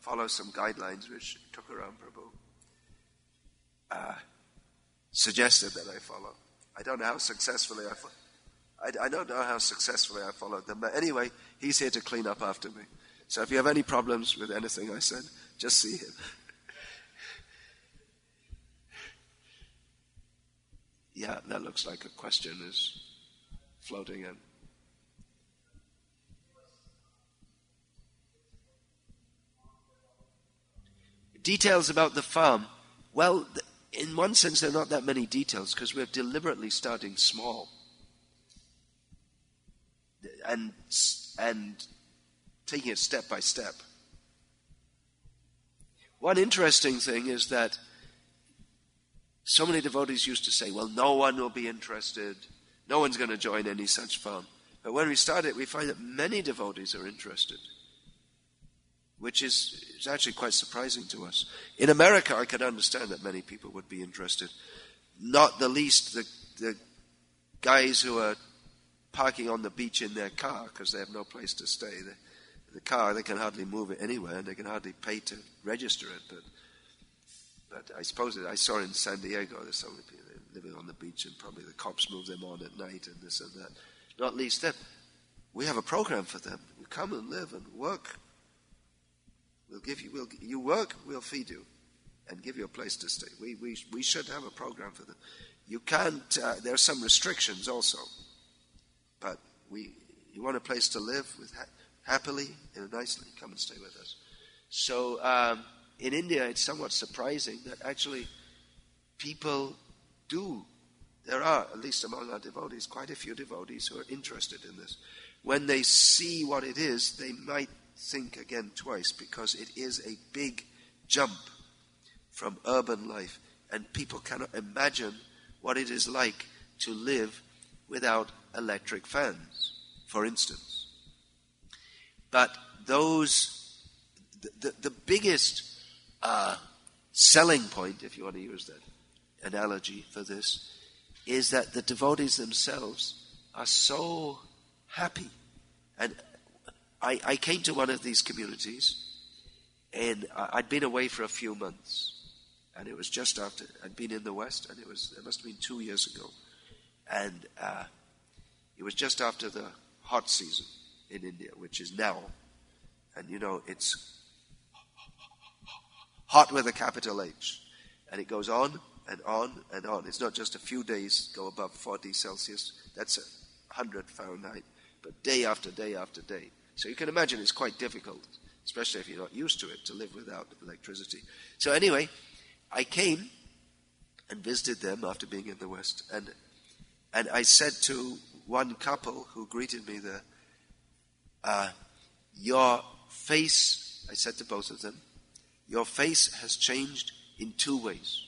follow some guidelines which Tukaram Prabhu suggested that I follow. I don't know how successfully I don't know how successfully I followed them, but anyway, he's here to clean up after me. So if you have any problems with anything I said, just see him. Yeah, that looks like a question is floating in. Details about the farm. Well, in one sense, there are not that many details because we're deliberately starting small and taking it step by step. One interesting thing is that so many devotees used to say, well, no one will be interested. No one's going to join any such farm. But when we started, we find that many devotees are interested, which is actually quite surprising to us. In America, I could understand that many people would be interested. Not the least the guys who are parking on the beach in their car because they have no place to stay. The car, they can hardly move it anywhere, and they can hardly pay to register it. But I suppose I saw in San Diego, there's so many people living on the beach, and probably the cops move them on at night and this and that. Not least that, we have a program for them. You come and live and work. We'll give you. You work, we'll feed you, and give you a place to stay. We should have a program for them. You can't. There are some restrictions also, but you want a place to live with happily and nicely. Come and stay with us. So in India, it's somewhat surprising that actually people do. There are, at least among our devotees, quite a few devotees who are interested in this. When they see what it is, they might think again twice, because it is a big jump from urban life, and people cannot imagine what it is like to live without electric fans, for instance. But the biggest selling point, if you want to use that analogy for this, is that the devotees themselves are so happy. And I came to one of these communities, and I'd been away for a few months, and it was just after I'd been in the West, and it must have been 2 years ago, and it was just after the hot season in India, which is now, and it's hot with a capital H, and it goes on and on and on. It's not just a few days go above 40 Celsius, that's 100 Fahrenheit, but day after day after day. So you can imagine it's quite difficult, especially if you're not used to it, to live without electricity. So anyway, I came and visited them after being in the West, and I said to one couple who greeted me there, your face, I said to both of them, your face has changed in 2 ways.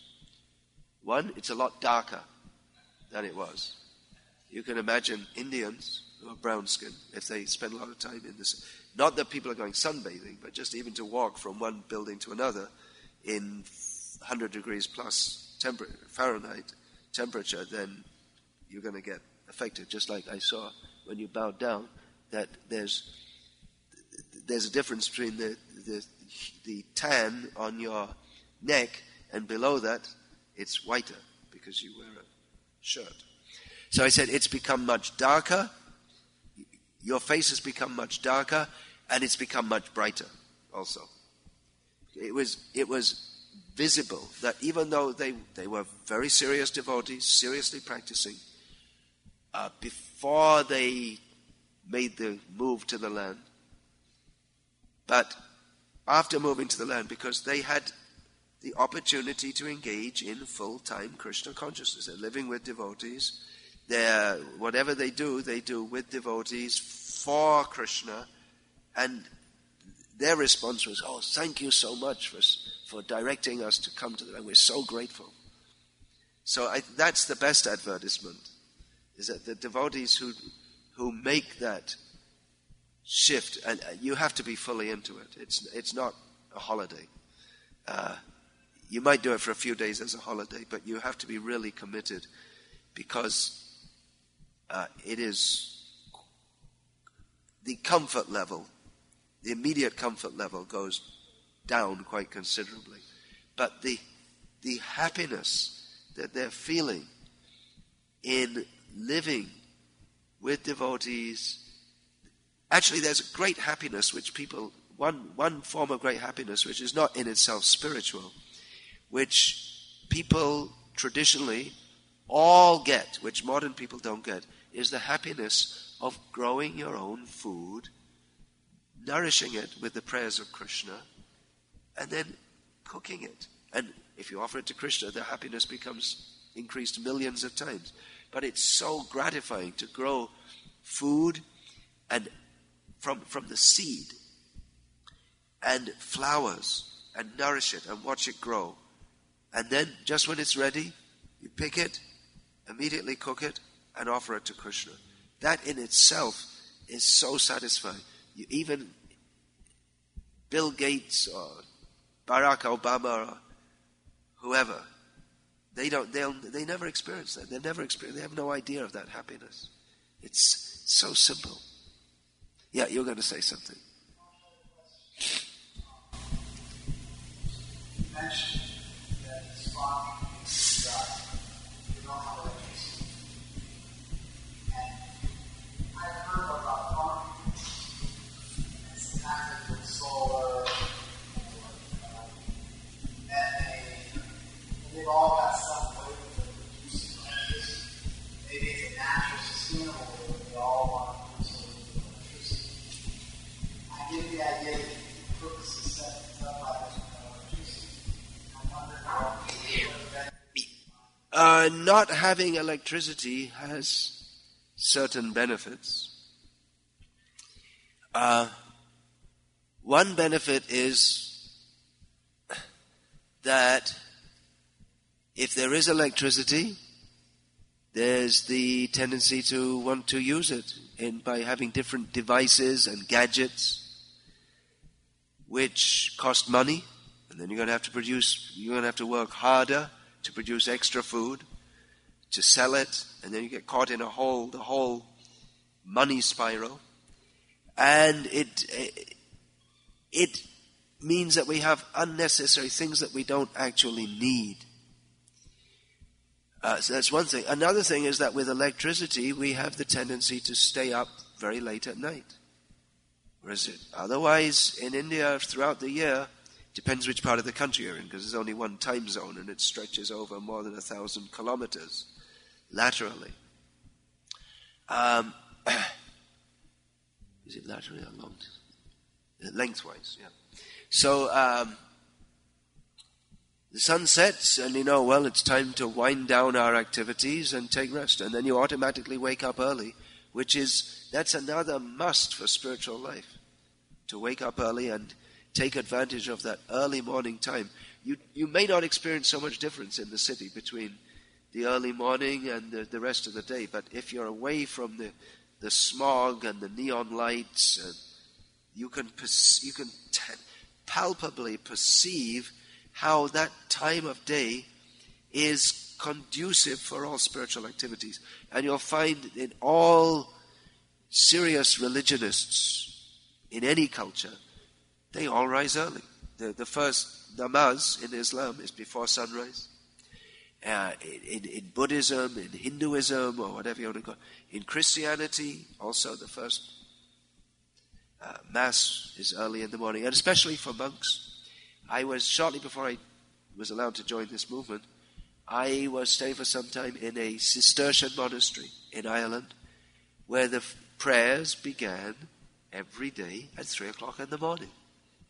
One, it's a lot darker than it was. You can imagine Indians who are brown skinned, if they spend a lot of time in this, not that people are going sunbathing, but just even to walk from one building to another in 100 degrees plus Fahrenheit temperature, then you're going to get affected. Just like I saw when you bowed down, that there's a difference between the tan on your neck, and below that it's whiter because you wear a shirt. So I said it's become much darker. Your face has become much darker, and it's become much brighter also. It was visible that even though they were very serious devotees, seriously practicing, before they made the move to the land, but after moving to the land, because they had the opportunity to engage in full-time Krishna consciousness. They're living with devotees. Whatever they do with devotees for Krishna, and their response was, "Oh, thank you so much for directing us to come to the land. We're so grateful." So that's the best advertisement, is that the devotees who make that shift, and you have to be fully into it. It's not a holiday. You might do it for a few days as a holiday, but you have to be really committed, because it is the comfort level, the immediate comfort level goes down quite considerably. But the happiness that they're feeling in living with devotees, actually there's a great happiness which people, one form of great happiness which is not in itself spiritual, which people traditionally all get, which modern people don't get, is the happiness of growing your own food, nourishing it with the prayers of Krishna, and then cooking it. And if you offer it to Krishna, the happiness becomes increased millions of times. But it's so gratifying to grow food and from the seed and flowers and nourish it and watch it grow. And then just when it's ready, you pick it, immediately cook it, and offer it to Krishna. That in itself is so satisfying. Even Bill Gates or Barack Obama or whoever, they never experience that. They have no idea of that happiness. It's so simple. Yeah, you're going to say something. You mentioned that Swami is you don't have electricity. And I've heard about farming and sometimes with solar, and they've all got some way of producing electricity. Maybe it's a natural, sustainable way, but they all want to produce electricity. I get the idea that the purpose is set up by this electricity. I'm wondering not having electricity has certain benefits. One benefit is that if there is electricity, there's the tendency to want to use it by having different devices and gadgets which cost money, and then you're going to have to work harder to produce extra food, to sell it, and then you get caught in the whole money spiral. And it means that we have unnecessary things that we don't actually need. So that's one thing. Another thing is that with electricity, we have the tendency to stay up very late at night. Whereas otherwise, in India, throughout the year, depends which part of the country you're in, because there's only one time zone and it stretches over more than 1,000 kilometers laterally. Is it laterally or long? Lengthwise, yeah. So the sun sets and it's time to wind down our activities and take rest. And then you automatically wake up early, that's another must for spiritual life, to wake up early and take advantage of that early morning time. You may not experience so much difference in the city between the early morning and the rest of the day. But if you're away from the smog and the neon lights, and you can palpably perceive how that time of day is conducive for all spiritual activities. And you'll find in all serious religionists in any culture, they all rise early. The first namaz in Islam is before sunrise. In Buddhism, in Hinduism, or whatever you want to call it. In Christianity, also the first Mass is early in the morning, and especially for monks. Shortly before I was allowed to join this movement, I was staying for some time in a Cistercian monastery in Ireland, where the prayers began every day at 3 o'clock in the morning.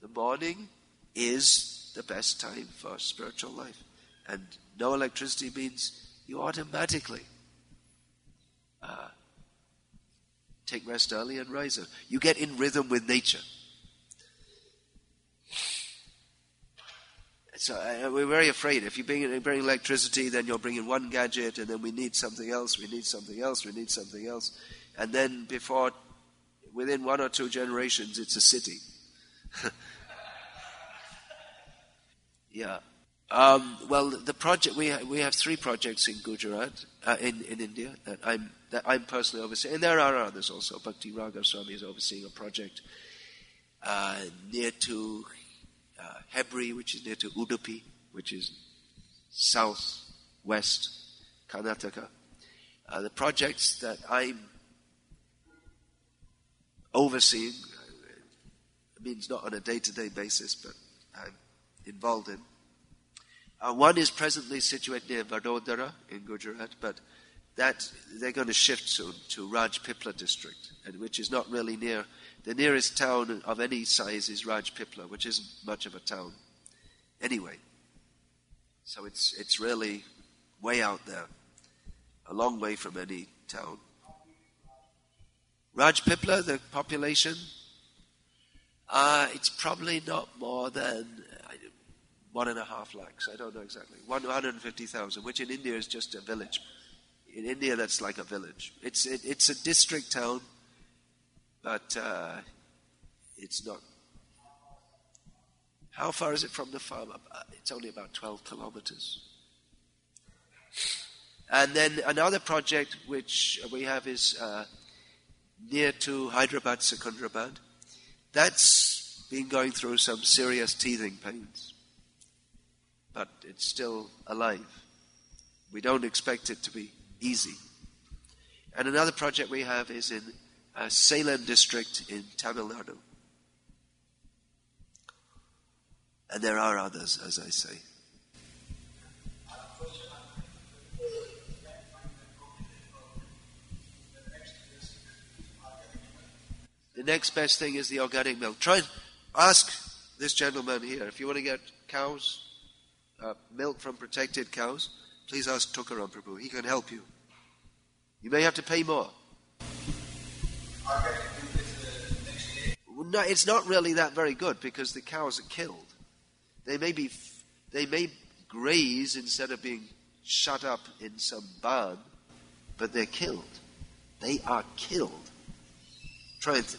The morning is the best time for spiritual life. And no electricity means you automatically take rest early and rise early. You get in rhythm with nature. So we're very afraid. If you bring electricity, then you'll bring in one gadget, and then we need something else, we need something else, we need something else. And then within 1 or 2 generations, it's a city. Yeah. Well, the project we have 3 projects in Gujarat, in India that I'm personally overseeing, and there are others also. Bhakti Swami is overseeing a project near to Hebri, which is near to Udupi, which is southwest Karnataka. The projects that I'm overseeing, it means not on a day-to-day basis, but I'm involved in. One is presently situated near Vadodara in Gujarat, but that they're going to shift soon to Rajpipla district, which is not really near. The nearest town of any size is Rajpipla, which isn't much of a town anyway. So it's really way out there, a long way from any town. Rajpipla, the population, it's probably not more than 1.5 lakhs. I don't know exactly. 150,000, which in India is just a village. In India, that's like a village. It's a district town, but it's not. How far is it from the farm? It's only about 12 kilometers. And then another project which we have is near to Hyderabad, Secunderabad. That's been going through some serious teething pains, but it's still alive. We don't expect it to be easy. And another project we have is in Salem district in Tamil Nadu. And there are others, as I say. The next best thing is the organic milk. Try and ask this gentleman here, if you want to get cows, milk from protected cows, please ask Tukaram Prabhu. He can help you. You may have to pay more. No, it's not really that very good because the cows are killed. They may graze instead of being shut up in some barn, but they're killed. They are killed. Try and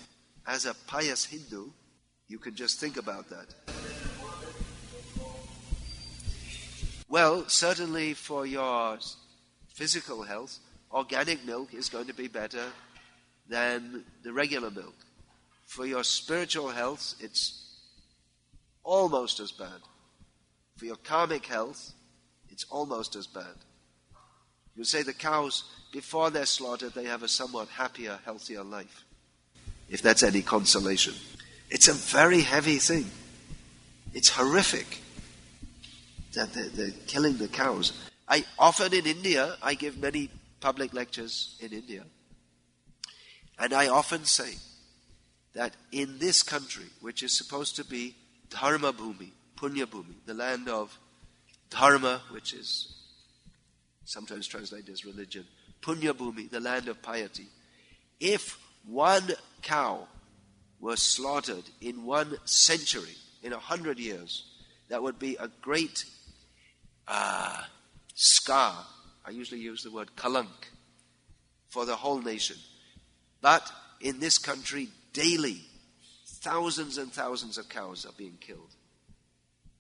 as a pious Hindu, you can just think about that. Well, certainly for your physical health, organic milk is going to be better than the regular milk. For your spiritual health, it's almost as bad. For your karmic health, it's almost as bad. You say the cows, before they're slaughtered, they have a somewhat happier, healthier life, if that's any consolation. It's a very heavy thing. It's horrific that they're killing the cows. Often in India, I give many public lectures in India, and I often say that in this country, which is supposed to be Dharma Bhumi, Punya Bhumi, the land of Dharma, which is sometimes translated as religion, Punya Bhumi, the land of piety, if one cow was slaughtered in 1 century, in 100 years, that would be a great scar I usually use the word kalank, for the whole nation. But in this country, daily, thousands and thousands of cows are being killed.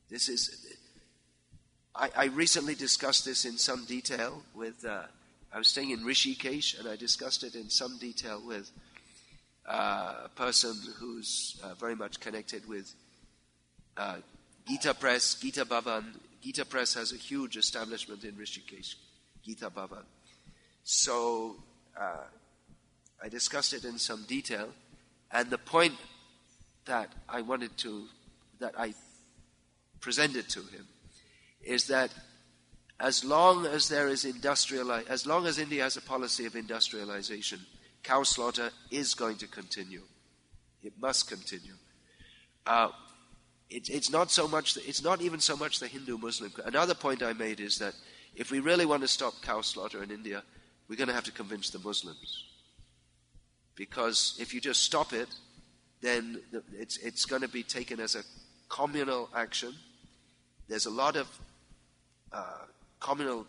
This is... I recently discussed this in some detail with... I was staying in Rishikesh, and I discussed it in some detail with a person who's very much connected with Gita Press, Gita Bhavan. Gita Press has a huge establishment in Rishikesh, Gita Bhavan. So I discussed it in some detail, and the point that I presented to him is that as long as there is as long as India has a policy of industrialization, cow slaughter is going to continue. It must continue. It's not even so much the Hindu-Muslim. Another point I made is that if we really want to stop cow slaughter in India, we're going to have to convince the Muslims. Because if you just stop it, then it's going to be taken as a communal action. There's a lot of communal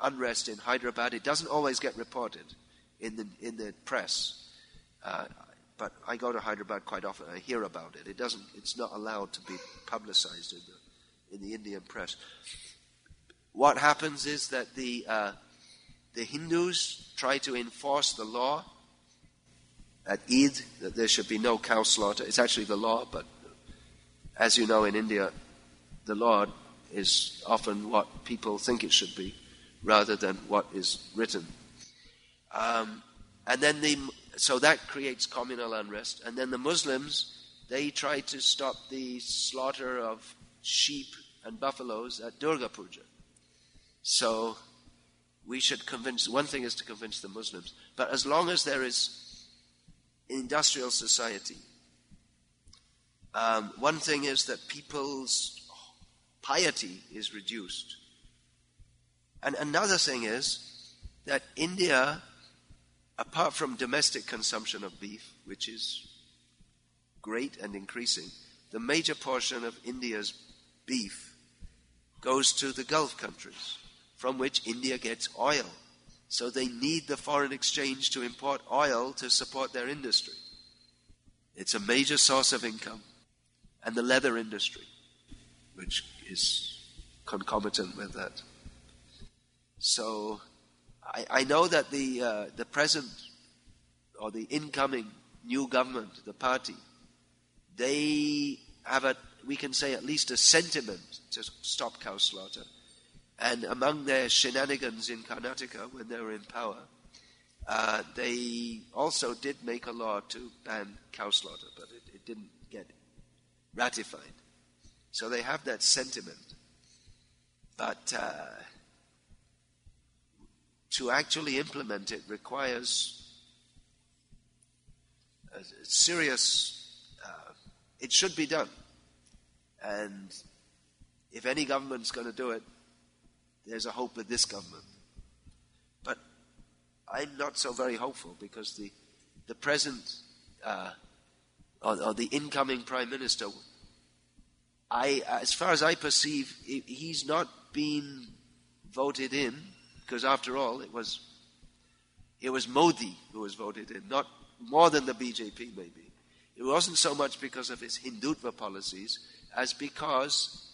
unrest in Hyderabad. It doesn't always get reported in the press. But I go to Hyderabad quite often. I hear about it. It's not allowed to be publicized in the Indian press. What happens is that the Hindus try to enforce the law at Eid that there should be no cow slaughter. It's actually the law, but as you know, in India, the law is often what people think it should be, rather than what is written. So that creates communal unrest. And then the Muslims, they try to stop the slaughter of sheep and buffaloes at Durga Puja. So we should one thing is to convince the Muslims. But as long as there is industrial society, one thing is that people's piety is reduced. And another thing is that India, apart from domestic consumption of beef, which is great and increasing, the major portion of India's beef goes to the Gulf countries, from which India gets oil. So they need the foreign exchange to import oil to support their industry. It's a major source of income. And the leather industry, which is concomitant with that. So I know that the present or the incoming new government, the party, they have we can say at least a sentiment to stop cow slaughter. And among their shenanigans in Karnataka when they were in power, they also did make a law to ban cow slaughter, but it didn't get ratified. So they have that sentiment. But to actually implement it requires a serious... it should be done. And if any government's going to do it, there's a hope with this government. But I'm not so very hopeful, because the present or the incoming Prime Minister, as far as I perceive, he's not been voted in, because after all, it was Modi who was voted in, not more than the BJP maybe. It wasn't so much because of his Hindutva policies as because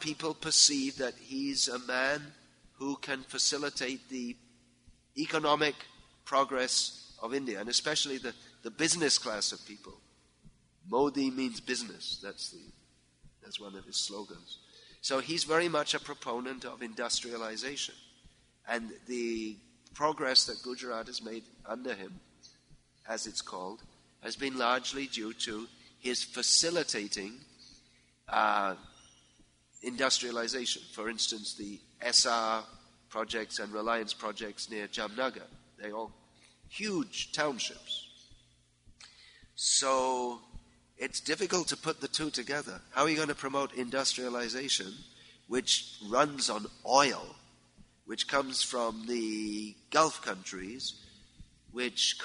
people perceive that he's a man who can facilitate the economic progress of India, and especially the business class of people. Modi means business. That's one of his slogans. So he's very much a proponent of industrialization. And the progress that Gujarat has made under him, as it's called, has been largely due to his facilitating industrialization. For instance, the SR projects and Reliance projects near Jamnagar. They're all huge townships. So it's difficult to put the two together. How are you going to promote industrialization, which runs on oil, which comes from the Gulf countries, which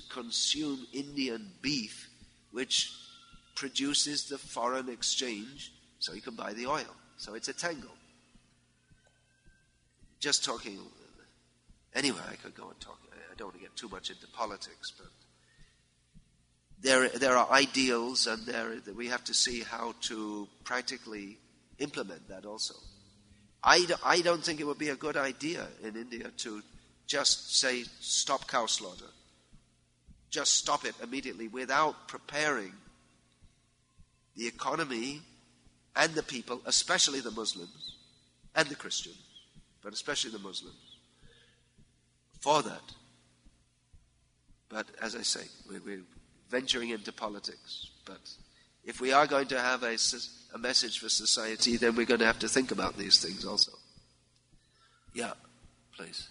consume Indian beef, which produces the foreign exchange so you can buy the oil? So it's a tangle. just talking, anyway, I could go and talk, I don't want to get too much into politics, but there are ideals, and we have to see how to practically implement that also. I don't think it would be a good idea in India to just say, stop cow slaughter. Just stop it immediately without preparing the economy and the people, especially the Muslims and the Christians, but especially the Muslims, for that. But as I say, we're venturing into politics. But if we are going to have a message for society, then we're going to have to think about these things also. Yeah, please.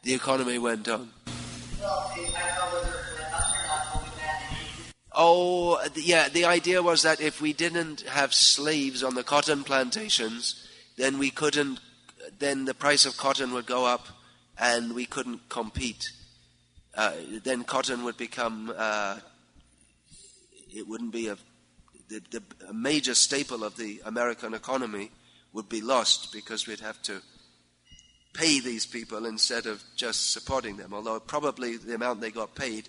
The economy went down. Oh, yeah, the idea was that if we didn't have slaves on the cotton plantations, then the price of cotton would go up and we couldn't compete. Then cotton would become, it wouldn't be a major staple of the American economy would be lost, because we'd have to pay these people instead of just supporting them, although probably the amount they got paid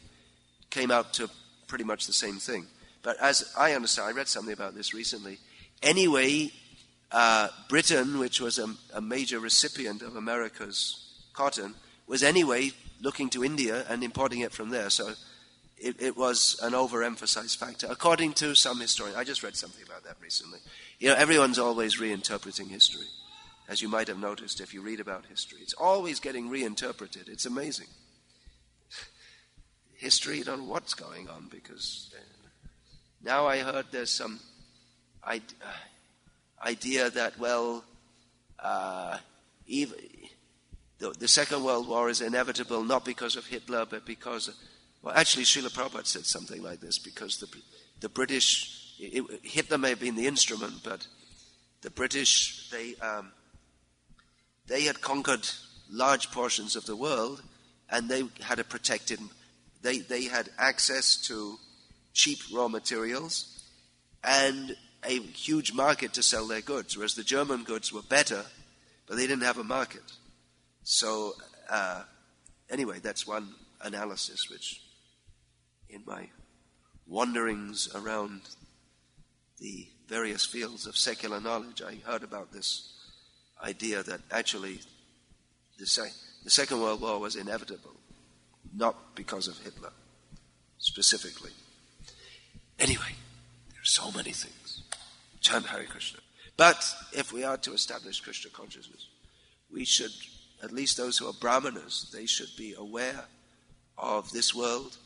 came out to pretty much the same thing. But as I understand, I read something about this recently. Anyway, Britain, which was a major recipient of America's cotton, was anyway looking to India and importing it from there. So it was an overemphasized factor, according to some historians. I just read something about that recently. Everyone's always reinterpreting history. As you might have noticed if you read about history. It's always getting reinterpreted. It's amazing. History, you don't know what's going on, because now I heard there's some idea that, even the Second World War is inevitable not because of Hitler, but because actually Srila Prabhupada said something like this, because the British, Hitler may have been the instrument, but the British, they had conquered large portions of the world, and they had they had access to cheap raw materials and a huge market to sell their goods, whereas the German goods were better, but they didn't have a market. So anyway, that's one analysis which, in my wanderings around the various fields of secular knowledge, I heard about this idea that actually the Second World War was inevitable, not because of Hitler specifically. Anyway, there are so many things. Chant Hare Krishna. But if we are to establish Krishna consciousness, we should, at least those who are brahmanas, they should be aware of this world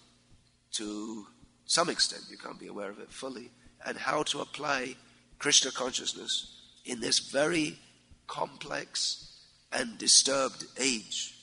to some extent. You can't be aware of it fully, and how to apply Krishna consciousness in this very complex and disturbed age.